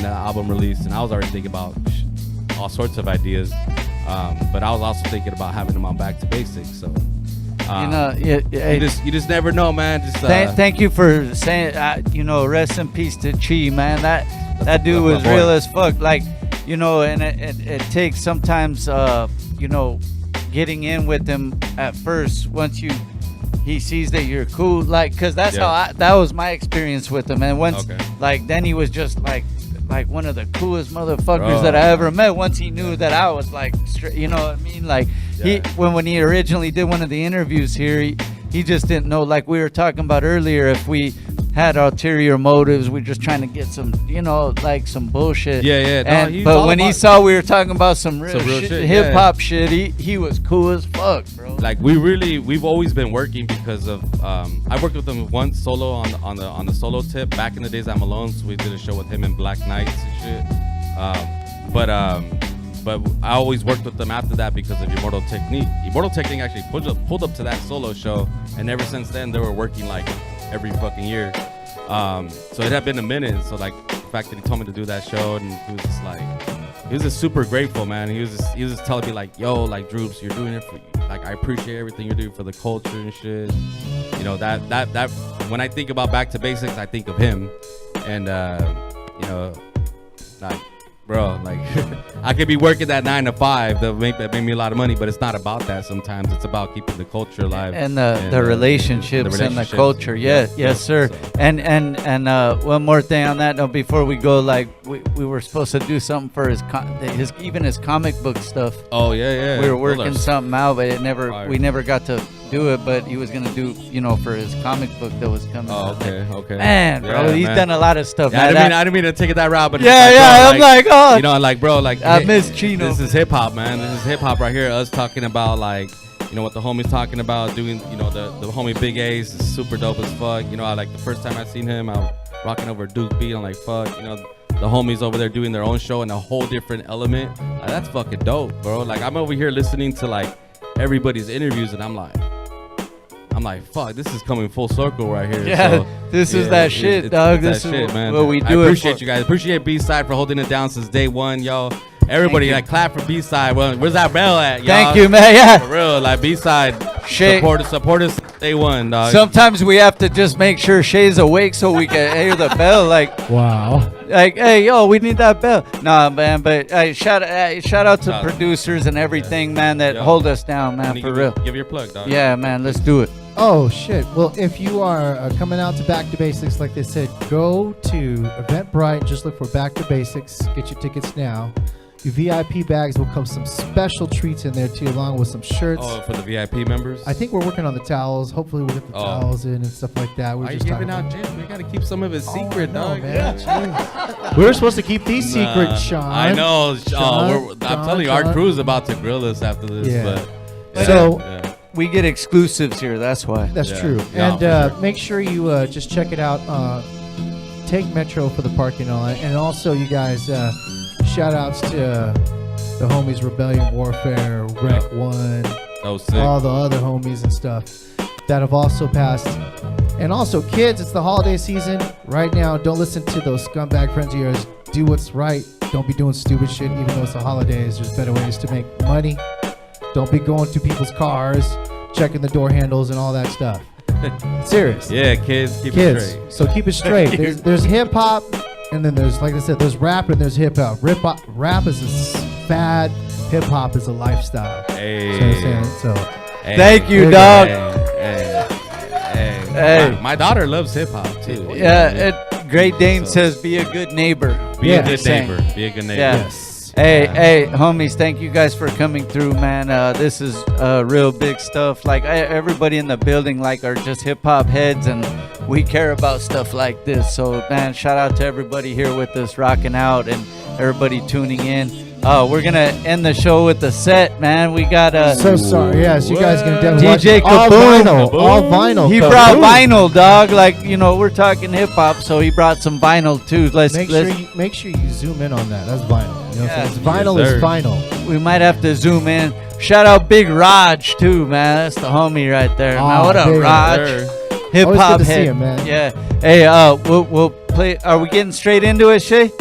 Speaker 12: album release, and I was already thinking about all sorts of ideas. But I was also thinking about having him on Back to Basics. So, you just never know, man. Just
Speaker 7: thank you for saying, rest in peace to Chi, man. That dude was real as fuck. Like, and it takes sometimes, getting in with him at first once he sees that you're cool, like, cause that's how that was my experience with him. And once, like, then he was just like one of the coolest motherfuckers that I ever met. Once he knew that I was like, you know what I mean? Like, when he originally did one of the interviews here, he just didn't know, like we were talking about earlier, if we had ulterior motives, we're just trying to get some, like some bullshit. But when he saw we were talking about some real shit, hip hop shit, he was cool as fuck, bro.
Speaker 12: Like, we've always been working because of I worked with him once solo on the solo tip back in the days I'm alone, so we did a show with him in Black Knights and shit. But I always worked with them after that because of Immortal Technique. Immortal Technique actually pulled up to that solo show, and ever since then they were working like every fucking year. So it had been a minute. So, like, the fact that he told me to do that show, and he was just super grateful, man. He was just telling me, like, yo, like, Droops, you're doing it for, like, I appreciate everything you're doing for the culture and shit. That when I think about Back to Basics, I think of him. And like, bro, like, I could be working that 9 to 5 that make me a lot of money, but it's not about that. Sometimes it's about keeping the culture alive
Speaker 7: and the relationships and the culture. Yes, sir. So. And one more thing on that note before we go, like, we were supposed to do something for his comic book stuff.
Speaker 12: Oh yeah.
Speaker 7: We were working something out, but we never got to do it. But he was gonna do, for his comic book that was coming.
Speaker 12: Oh, okay.
Speaker 7: Man, bro, he's done a lot of stuff.
Speaker 12: Yeah, I didn't mean to take it that route, but
Speaker 7: I'm like, oh,
Speaker 12: bro, like,
Speaker 7: I miss Chino.
Speaker 12: This is hip hop, man. This is hip hop right here. Us talking about, like, what the homie's talking about, doing, the homie Big A's is super dope as fuck. I like the first time I seen him, I was rocking over Duke beat. I'm like, fuck, the homies over there doing their own show in a whole different element. Like, that's fucking dope, bro. Like, I'm over here listening to, like, everybody's interviews, and I'm like, I'm like, fuck, this is coming full circle right here.
Speaker 7: Yeah,
Speaker 12: so,
Speaker 7: this is that shit, dog. This is
Speaker 12: shit, man.
Speaker 7: what we do.
Speaker 12: I appreciate you guys. Appreciate B-Side for holding it down since day one, y'all. Everybody, like, clap for B-Side. Well, where's that bell at, y'all?
Speaker 7: Thank you, man. Yeah.
Speaker 12: For real, like, B-Side,
Speaker 7: Shaye.
Speaker 12: support us day one, dog.
Speaker 7: Sometimes we have to just make sure Shaye's awake so we can hear the bell. Like,
Speaker 10: wow.
Speaker 7: Like, hey, yo, we need that bell. Nah, man, but shout out to producers and everything, man, that hold us down, man, for real.
Speaker 12: Give your plug, dog.
Speaker 7: Yeah, man, let's do it.
Speaker 10: Oh, shit. Well, if you are coming out to Back to Basics, like they said, go to Eventbrite. Just look for Back to Basics. Get your tickets now. Your VIP bags will come some special treats in there, too, along with some shirts.
Speaker 12: Oh, for the VIP members?
Speaker 10: I think we're working on the towels. Hopefully we'll get the towels in and stuff like that. We're
Speaker 12: Why
Speaker 10: just
Speaker 12: you giving
Speaker 10: talking
Speaker 12: out gems? We got to keep some of it secret, dog.
Speaker 10: Man. We were supposed to keep these secrets, Sean.
Speaker 12: I know. I'm telling you, our
Speaker 10: Sean.
Speaker 12: crew is about to grill us after this.
Speaker 10: Yeah.
Speaker 12: But,
Speaker 10: So
Speaker 7: we get exclusives here. That's why.
Speaker 10: That's true.
Speaker 12: Yeah,
Speaker 10: And make sure you just check it out. Take Metro for the parking lot. And also, you guys, shout outs to the homies Rebellion Warfare, Rec 1, all the other homies and stuff that have also passed. And also, kids, it's the holiday season. Right now, don't listen to those scumbag friends of yours. Do what's right. Don't be doing stupid shit, even though it's the holidays. There's better ways to make money. Don't be going to people's cars, checking the door handles and all that stuff. Serious.
Speaker 12: Yeah, kids, keep it straight.
Speaker 10: So keep it straight. There's hip hop, and then there's, like I said, there's rap and there's hip hop. Rap is a fad. Hip hop is a lifestyle.
Speaker 12: Hey.
Speaker 10: So
Speaker 7: thank you, dog.
Speaker 12: Hey. My daughter loves hip hop too.
Speaker 7: Yeah, Great Daine says, "Be a good neighbor."
Speaker 12: Be a good neighbor. Be a good neighbor.
Speaker 7: Yeah.
Speaker 10: Yes.
Speaker 7: Hey, homies, thank you guys for coming through, man. This is real big stuff. Like, everybody in the building, like, are just hip hop heads, and we care about stuff like this. So, man, shout out to everybody here with us, rocking out, and everybody tuning in. We're gonna end the show with the set, man. We got
Speaker 10: so sorry. Yes, you guys can definitely
Speaker 7: DJ
Speaker 10: watch
Speaker 7: Kaboom.
Speaker 10: all vinyl.
Speaker 7: He
Speaker 10: Kaboom.
Speaker 7: brought vinyl, dog. Like, you know, we're talking hip hop, so he brought some vinyl too.
Speaker 10: Make sure you zoom in on that. That's vinyl. You know,
Speaker 7: Yeah.
Speaker 10: so vinyl is vinyl.
Speaker 7: We might have to zoom in. Shout out Big Raj too, man. That's the homie right there. Man, what up,
Speaker 10: big
Speaker 7: Raj? Hip
Speaker 10: Always
Speaker 7: hop
Speaker 10: good to
Speaker 7: head.
Speaker 10: see him, man.
Speaker 7: Yeah. Hey, we'll play. Are we getting straight into it, Shaye?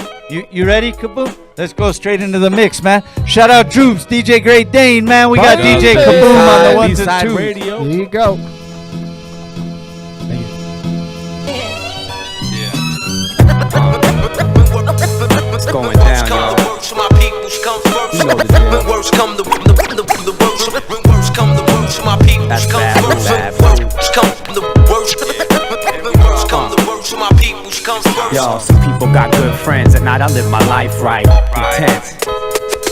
Speaker 7: You ready, Kaboom? Let's go straight into the mix, man. Shout out Droops, DJ Great Daine, man. We got DJ Kaboom on the ones and twos.
Speaker 12: Radio.
Speaker 10: Here you go.
Speaker 13: It's going down, y'all. You know the deal. When worst come the worst. When worst come the worst, my people come first. When worst come the worst. When worst come the worst, my people come first.
Speaker 14: Yo, some people got good friends. At night I live my life right. Intense.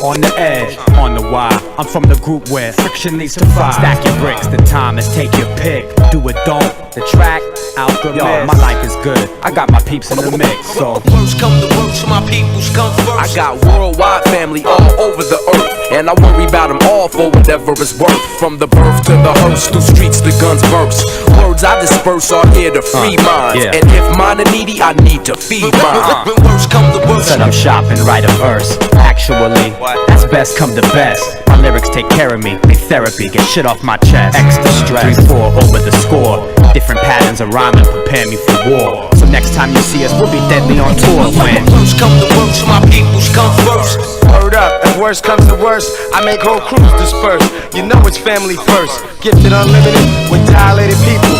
Speaker 14: On the edge, on the wire. I'm from the group where friction leads to fire. Stack your bricks, the time is take your pick. Do it, don't. The track, Alchemist. Yo, my life is good. I got my peeps in the mix, so.
Speaker 13: Worst come the worst, my peoples come first. I got worldwide family all over the earth, and I worry about them all for whatever it's worth. From the birth to the hearse, through streets the guns burst. Words I disperse are here to free minds, and if mine are needy, I need to feed mine. When worst come the worst,
Speaker 14: Said I'm shopping, write a verse. Actually, that's best come to best. My lyrics take care of me, they therapy, get shit off my chest. Extra stress, 3-4 over the score. Different patterns of rhyming prepare me for war. So next time you see us, we'll be deadly on tour. When
Speaker 13: worst come the worst, my peoples come first.
Speaker 15: Word up, if worst comes to worst, I make whole crews disperse. You know it's family first. Gifted unlimited with dilated people.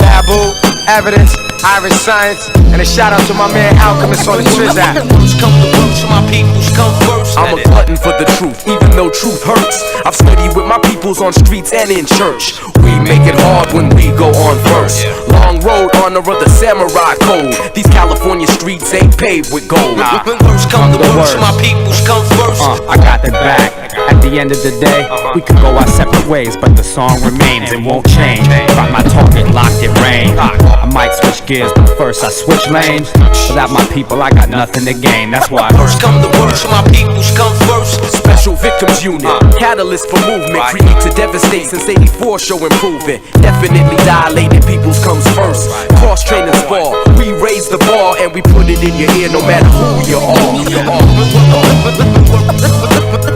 Speaker 15: Babu, evidence, Irish science, and a shout out to my man Alchemist on the Triz app.
Speaker 13: Worst come the worst, my peoples come first. I'm a glutton for the truth, even though truth hurts. I've studied with my peoples on streets and in church. We make it hard when we go on first. Long road, honor of the samurai code. These California streets ain't paved with gold. When worst come the worst, my peoples come first.
Speaker 14: I got the back. At the end of the day, we could go our separate ways, but the song remains, it won't change. Got my target locked in range. I might switch gears, but first I switch lanes. Without my people, I got nothing to gain. That's why
Speaker 13: worst come the worst, my peoples come first. Special victims unit, catalyst for movement, create to devastate since '84 show improvement. Definitely dilated peoples comes first. Cross training spar, we raise the bar and we put it in your ear no matter who you are.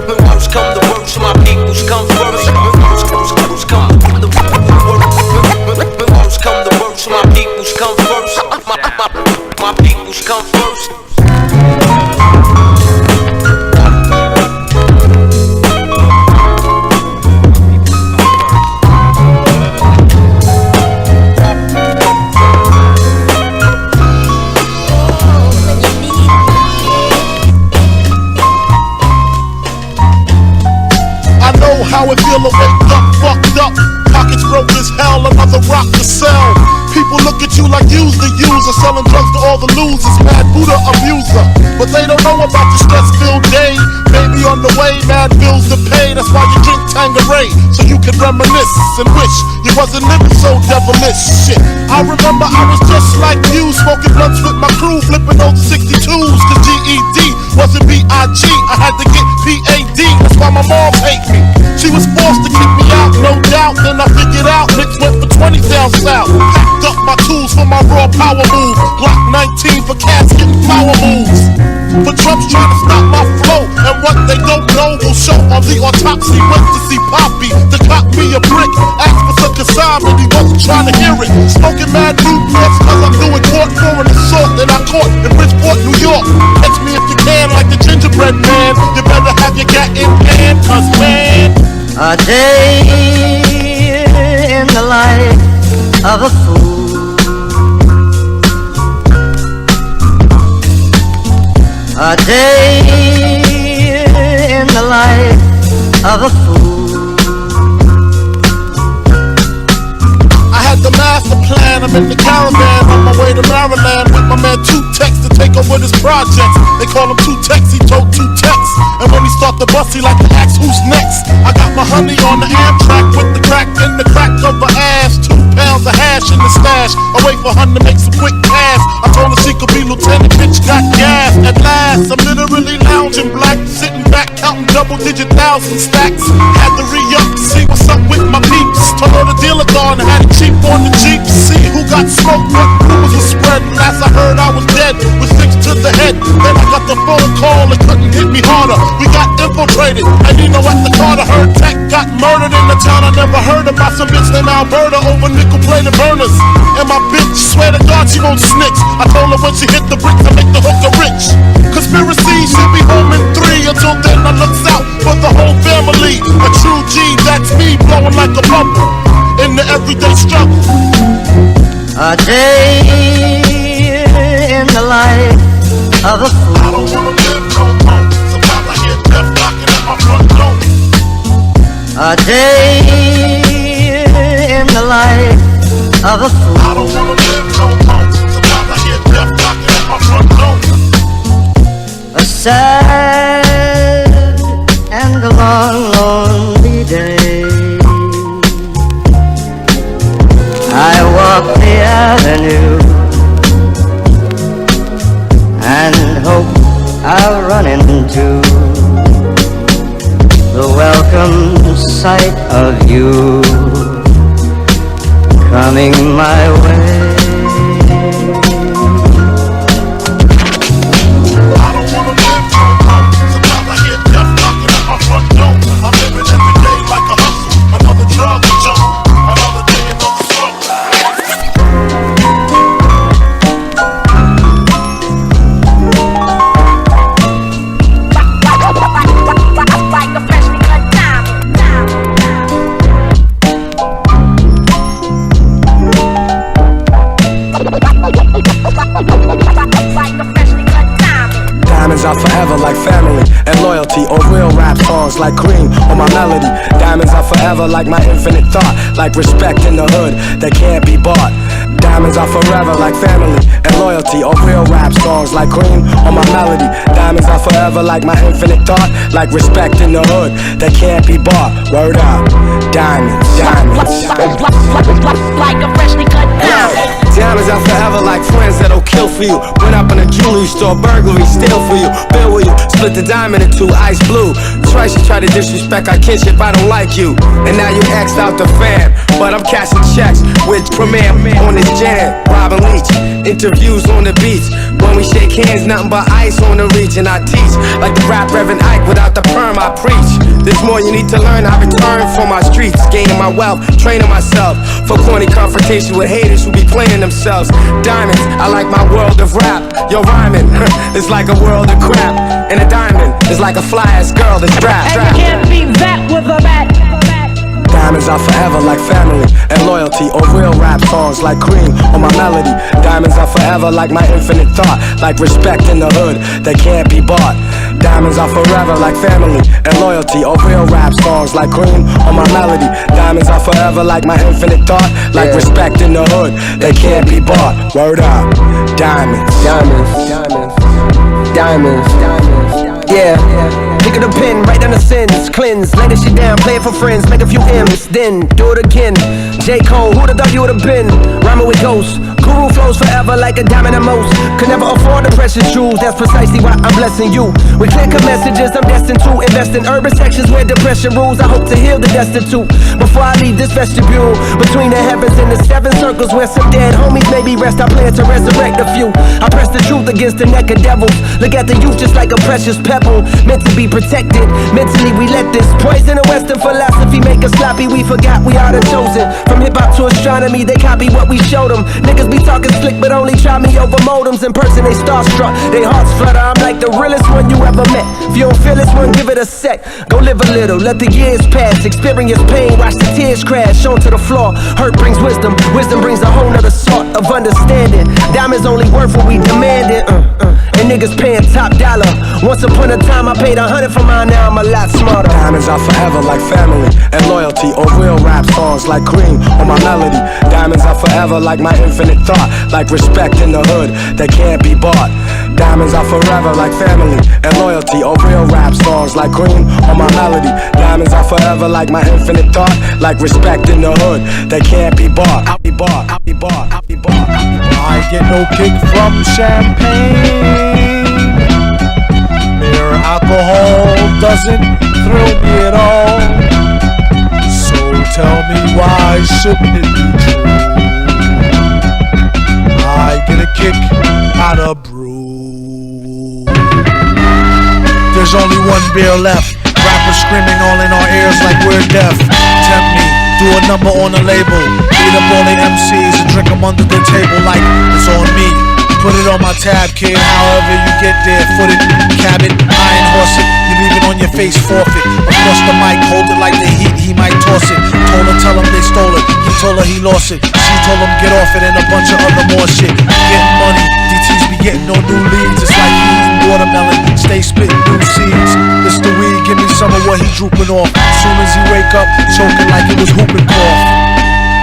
Speaker 13: When worst come the worst, my peoples come first. When worst come the worst,
Speaker 16: you like use the user, selling drugs to all the losers, mad Buddha abuser. But they don't know about the stress-filled day. Baby on the way, mad bills to pay. That's why you drink Tanqueray, so you can reminisce and wish you wasn't living so devilish. Shit, I remember I was just like you, smoking blunts with my crew, flipping those 62s. Cause GED wasn't B.I.G. I had to get P.A.D. That's why my mom hate me. She was forced to kick me out, no doubt. Then I figured out, Nicks went for 20 down south. Packed up my tools for my raw power move. Glock 19 for cats getting flower moves. But Trump's trying to stop my flow, and what they don't know will show on the autopsy. Went to see Poppy to cop me a brick. Asked for some consignment, he wasn't trying to hear it. Smoking mad Newports cause I'm doing court for an assault that I caught in Bridgeport, New York. Catch me if you can, like the gingerbread man. You better have your gat in hand, cause man,
Speaker 17: a day in the life of a fool. A day in the life of a fool.
Speaker 16: I had the master plan, I'm in the caravan on my way to Maryland with my man Two Tex to take over his projects. They call him Two Tex, he told Two Tex. And when he start the bus, he like to ask who's next. I got my honey on the Amtrak with the crack in the crack of her ass. 2 pounds of hash in the stash. I wait for her to make some quick cash. I told her she could be lieutenant, bitch got gas. At last, I'm literally lounging black, sitting back, counting double-digit thousand stacks. Had to re-up to see what's up with my peeps. Told her the dealer gone and had it cheap on the Jeep. See who got smoked, what rumors were spreading. Last I heard I was dead, with 6 to the head. Then I got the phone call, it couldn't hit me harder. We got infiltrated, and you know at the Carter heard Tech got murdered in the town I never heard about. Some bitch named Alberta over nickel-plated burners. And my bitch, swear to God she won't snitch. I told her when she hit the bricks I make the hooker rich. Conspiracy, she'll be home in 3. Until then I looks out for the whole family. A true G, that's me, blowing like a bubble in the everyday struggle.
Speaker 17: A day in the life of a fool.
Speaker 16: I don't wanna live no more. Sometimes I hear death knocking at my front door.
Speaker 17: A day in the life of a fool.
Speaker 16: I don't wanna live no more. Sometimes I hear death knocking at my front door.
Speaker 17: A sad and a long, lonely day. I walk the avenue and hope I'll run into the welcome sight of you coming my way.
Speaker 16: I don't wanna live no more. Sometimes I hear death knocking at my front door. I'm living every day like a hustle, another drug to jump, another day, another struggle.
Speaker 15: Diamonds are forever like family and loyalty, or real rap songs like cream on my melody. Diamonds are forever like my infinite thought, like respect in the hood that can't be bought. Diamonds are forever like family and loyalty, or real rap songs like cream on my melody. Diamonds are forever like my infinite thought, like respect in the hood that can't be bought. Word up, diamonds, diamonds, diamonds.
Speaker 18: Like a freshly cut diamond.
Speaker 15: Diamonds are forever like friends that'll kill for you. Went up in a jewelry store, burglary, steal for you. Bill with you, split the diamond in 2, ice blue. Twice you try to disrespect our kinship, I don't like you. And now you X'd out the fam, but I'm cashing checks with Premier on this jam. Robin Leach, interviews on the beach. When we shake hands, nothing but ice on the reach. And I teach, like the rap Reverend Ike, without the perm I preach. There's more you need to learn, I return for my streets. Gaining my wealth, training myself for corny confrontation with haters who be playing themselves. Diamonds, I like my world of rap. Yo, rhyming, it's like a world of crap. And a diamond is like a fly-ass girl that's strapped.
Speaker 18: And you can't beat that with a bat.
Speaker 15: Diamonds are forever like family and loyalty, or real rap songs like cream on my melody. Diamonds are forever like my infinite thought, like respect in the hood that can't be bought. Diamonds are forever like family and loyalty, or real rap songs like cream on my melody. Diamonds are forever like my infinite thought, like respect in the hood that can't be bought. Word up. Diamonds, diamonds, diamonds, diamonds, diamonds. Yeah. Pick up the pen, write down the sins, cleanse, lay this shit down, play it for friends, make a few M's, then do it again. J. Cole, who'da thought you would've been? Rhyming with ghosts, guru flows forever like a diamond at most. Could never afford the precious jewels, that's precisely why I'm blessing you. With clear-cut messages, I'm destined to invest in urban sections where depression rules. I hope to heal the destitute before I leave this vestibule. Between the heavens and the seven circles where some dead homies maybe rest, I plan to resurrect a few. I press the truth against the neck of devils. Look at the youth just like a precious pebble, meant to be protected. Mentally we let this poison of Western philosophy make us sloppy. We forgot we are the chosen. From hip-hop to astronomy, they copy what we showed them. Niggas be talking slick but only try me over modems. In person they starstruck, they hearts flutter. I'm like the realest one you ever met. If you don't feel this one, give it a sec. Go live a little, let the years pass. Experience pain, watch the tears crash onto the floor. Hurt brings wisdom, wisdom brings a whole nother sort of understanding. Diamonds only worth what we demanded. And niggas paying top dollar. Once upon a time I paid 100 for mine, now I'm a lot smarter. Diamonds are forever like family and loyalty, or real rap songs like cream on my melody. Diamonds are forever like my infinite thought, like respect in the hood that can't be bought. Diamonds are forever like family and loyalty, or real rap songs like cream on my melody. Diamonds are forever like my infinite thought, like respect in the hood that can't be bought. I'll be bought, I'll be bought, I'll be bought.
Speaker 16: I get no kick from champagne. Mere alcohol doesn't thrill me at all. So tell me, why shouldn't it be true? I get a kick out of brew. There's only one beer left. Rappers screaming all in our ears like we're deaf. Tempt me, do a number on a label. Beat up all the MCs and drink them under the table like it's on me. Put it on my tab, kid, however you get there. Foot it, cab it, iron horse it. You leave it on your face, forfeit. Across the mic, hold it like the heat, he might toss it. Told her, tell him they stole it. He told her he lost it. She told him get off it and a bunch of other more shit. Getting money, DTs be getting no new leads. It's like he eating watermelon, stay spitting new seeds. It's the weed, give me some of what he drooping off. As soon as he wake up, choking like it was whooping cough.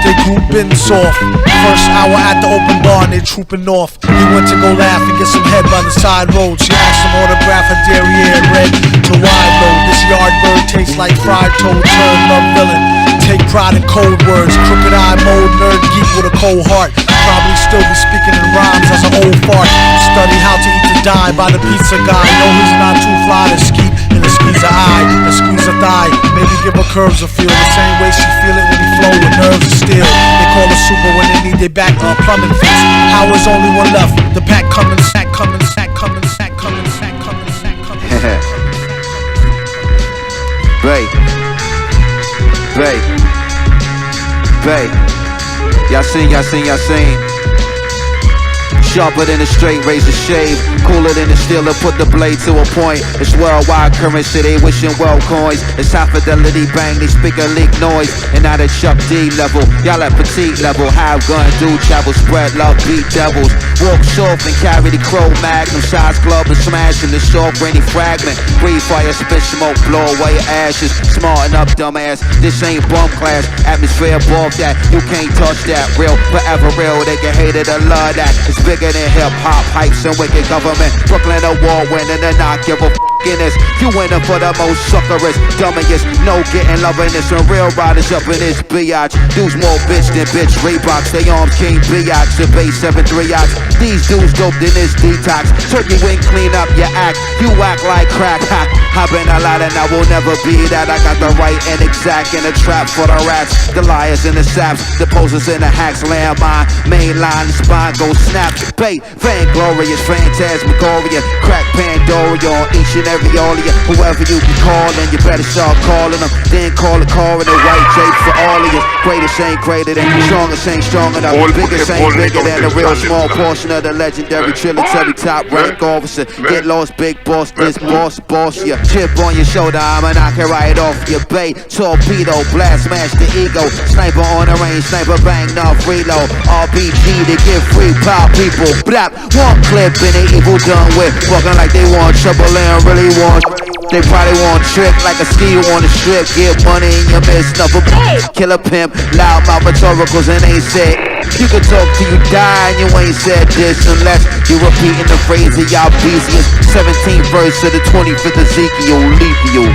Speaker 16: They grouping soft. First hour at the open bar and they trooping off. He went to go laugh and get some head by the side road. She asked him autograph her derriere red to wide load. This yard bird tastes like fried toad. Turn love villain. Take pride in cold words. Crooked eye mode, nerd geek with a cold heart. Probably still be speaking in rhymes as an old fart. Study how to eat to die by the pizza guy. No, he's not too fly to ski in the squeeze a eye, and squeeze a thigh. Maybe give her curves a feel the same way she feel it when he flow with nerves of steel. They call her super when they need their back plumbing fix. How is only one left? The pack coming, sack coming, sack coming, sack coming, sack coming, sack coming.
Speaker 19: Ray, Ray, Ray. Y'all seen, y'all seen, y'all seen. Sharper than a straight razor shave, cooler than a steeler, put the blade to a point. It's worldwide currency, they wishing well coins. It's high fidelity bang, they speak a leak noise. And now at Chuck D level, y'all at petite level. Have gun, do travel, spread love, beat devils. Walk soft and carry the crow magnum. Size club and smashing the soft rainy fragment. Breathe fire, spit smoke, blow away ashes. Smarten up, dumbass, this ain't bum class. Atmosphere above that, you can't touch that. Real, forever real, they can hate it or love that. It's bigger than hip-hop, hypes and wicked government. Brooklyn award winning and not give a in this. You winning for the most suckerest, dummiest. No getting loving this when real riders up in this biatch. Dudes more bitch than bitch Reeboks. They arms king biatch, the base 7-3 ox. These dudes doped in this detox. Turn you in, clean up your act. You act like crack. Ha, I've been a lot and I will never be that. I got the right and exact in the trap for the rats, the liars and the saps, the posers and the hacks. Landmine, main line, the spine goes snap. Bait, vainglorious, phantasmagoria. Crack Pandoria on each and every all of you. Whoever you be calling, you better start calling them. Then call a car in a white Jake for all of you. Greatest ain't greater than, strongest ain't strong enough. Biggest ain't bigger than a real small portion of the legendary trilatory top rank officer. Get lost, big boss, this boss ya. Chip on your shoulder, I'ma knock it right off your bait. Torpedo, blast, smash the ego. Sniper on the range, sniper bang, enough reload. RPG to get free, pop people. Blap, one clip and they evil done with. Walking like they want trouble and really want. They probably want trick like a ski on the strip. Get money in your midst of a killer pimp. Loud mouth rhetoricals and ain't said. You can talk till you die and you ain't said this unless you're repeating the phrase of y'all beeziest. 17th verse of the 25th Ezekiel, leave you.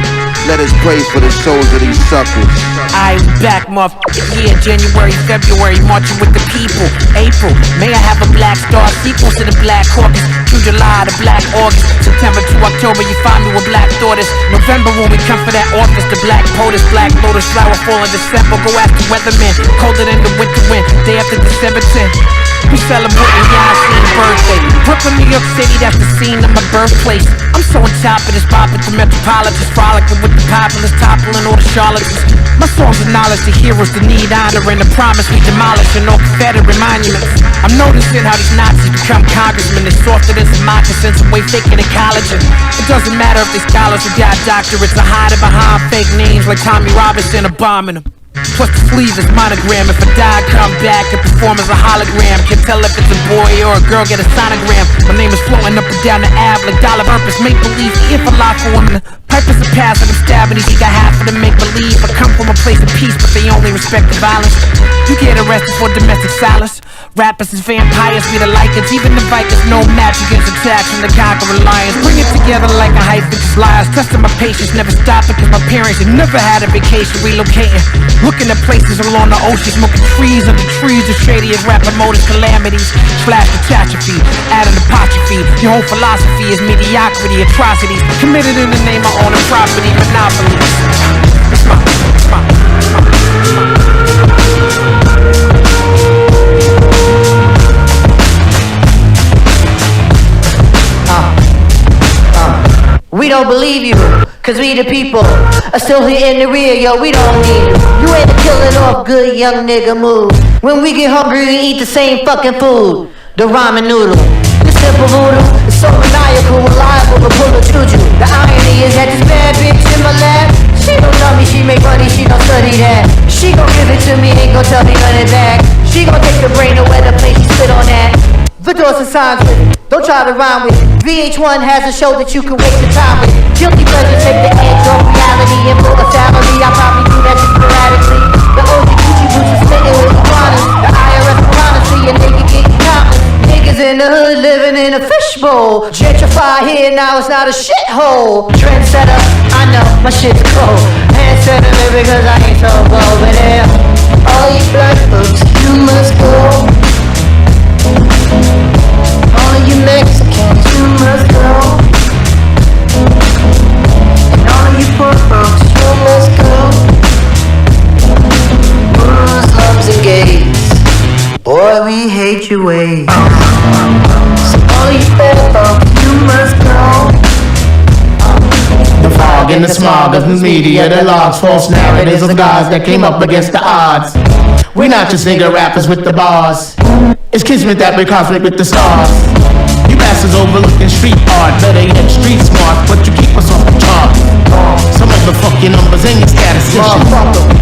Speaker 19: Let us pray for the souls of these suckers.
Speaker 20: I back, motherfucker. Yeah, January, February, marching with the people. April, may I have a black star sequel to the Black Caucus. June, July, the Black August. September to October, you find me with Black Daughters. November, when we come for that office, the Black POTUS, Black Lotus, flower fall in December. Go ask the weatherman, colder than the winter wind. Day after December 10th. We celebrating Yasin's birthday. Brooklyn, New York City, that's the scene of my birthplace. I'm so on top of this pop at the Metropolitans, frolicking with the populace, toppling all the charlatans. My songs acknowledge the heroes that need honor and the promise we demolishing all Confederate monuments. I'm noticing how these Nazis become congressmen. They softer than some moccasins and way faking in college. And it doesn't matter if they scholars who got doctorates or hiding behind fake names like Tommy Robinson or bombing them. Plus the sleeve is monogram. If I die, come back and perform as a hologram. Can't tell if it's a boy or a girl, get a sonogram. My name is floating up and down the Ave like dollar purpose. Make believe if I lie for women. Pipers are past like I'm stabbing these. You got half of them make believe. I come from a place of peace, but they only respect the violence. You get arrested for domestic silence. Rappers is vampires, we the Lycans. Even the Vikings, no match against attacks from the conquering lions. Bring it together like a hype with liars. Testing my patience, never stopping cause my parents had never had a vacation relocating. Looking at places along the ocean, smoking trees under trees. The shadiest rapper motors, calamities, slash catastrophe, adding apostrophe. Your whole philosophy is mediocrity, atrocities committed in the name of owning property, monopolies.
Speaker 17: We don't believe you, cause we the people are still here in the rear, yo, we don't need you. You ain't a killing off good young nigga move. When we get hungry, we eat the same fucking food, the ramen noodle. The simple voodoo is so maniacal, reliable to pull a juju. The irony is that this bad bitch in my lap, she don't tell me she make money, she don't study that. She gon' give it to me, ain't gon' tell me none of that. She gon' take the brain away the place she spit on that. Vidors and signs with it, don't try to rhyme with it. VH1 has a show that you can waste your time with. Guilty pleasure take the edge on reality and book a salary. I probably do that just sporadically. The OG Gucci boots are smitten with iguanas. The IRS piranha see a nigga getting commas. Niggas in the hood living in a fishbowl. Gentrify here, now it's not a shithole. Trendsetter, I know, my shit's cold. Handsetter living cause I ain't so over there. All you black folks, you must go. All you Mexicans, you must go. And all you poor folks, you must go. Muslims and gays, boy, we hate your ways. So all you fat folks, you must go.
Speaker 21: The fog and the smog of the media that logs false narratives of gods that came up against the odds. We're not just nigga rappers with the bars. It's kismet that we conflict with the stars. You bastards overlooking street art, better yet street smart, but you keep us off the chart. Some of the fuck your numbers and your statisticians.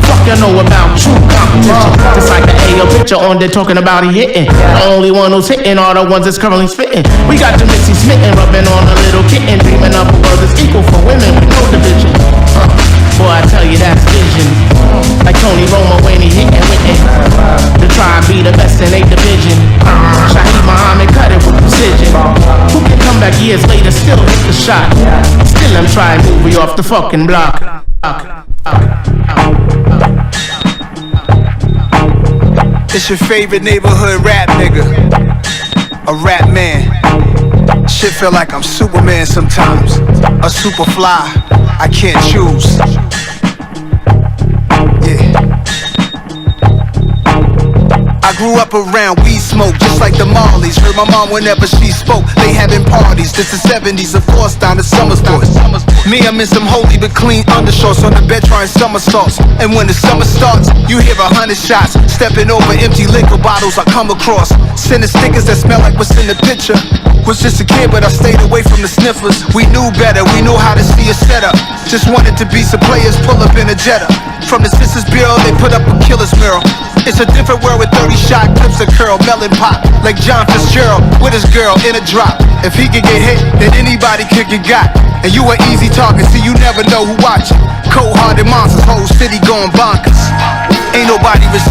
Speaker 21: Fuck you know about true competition. Just like the AO picture on there talking about he hitting. The only one who's hitting are the ones that's currently spitting. We got the Missy smitten, rubbing on a little kitten, dreaming up a world that's equal for women with no division. Boy, I tell you that's vision. Like Tony Romo when he hitting with it. To try and be the best in a division. Shaye Muhammad cut it with precision. Who can come back years later, still hit the shot? Still I'm trying to move you off the fucking block.
Speaker 22: It's your favorite neighborhood rap nigga, a rap man. Shit feel like I'm Superman sometimes, a superfly, I can't choose. Yeah. I grew up around weed smoke, just like the Marleys. Heard my mom whenever she spoke. They having parties. This is 70s, of course, down to Summersport. Me, I'm in some holy but clean undershorts on the bed trying somersaults. And when the summer starts, you hear 100 shots. Stepping over empty liquor bottles I come across. Sending stickers that smell like what's in the picture. Was just a kid, but I stayed away from the sniffers. We knew better, we knew how to see a setup. Just wanted to be some players, pull up in a Jetta. From the Sisters Bureau, they put up a killer's mural. It's a different world with 30 shot clips of curl, melon pop, like John Fitzgerald with his girl in a drop. If he could get hit, then anybody could get got. And you an easy target, see you never know who watching. Cold-hearted monsters, whole city going bonkers. Ain't nobody respect.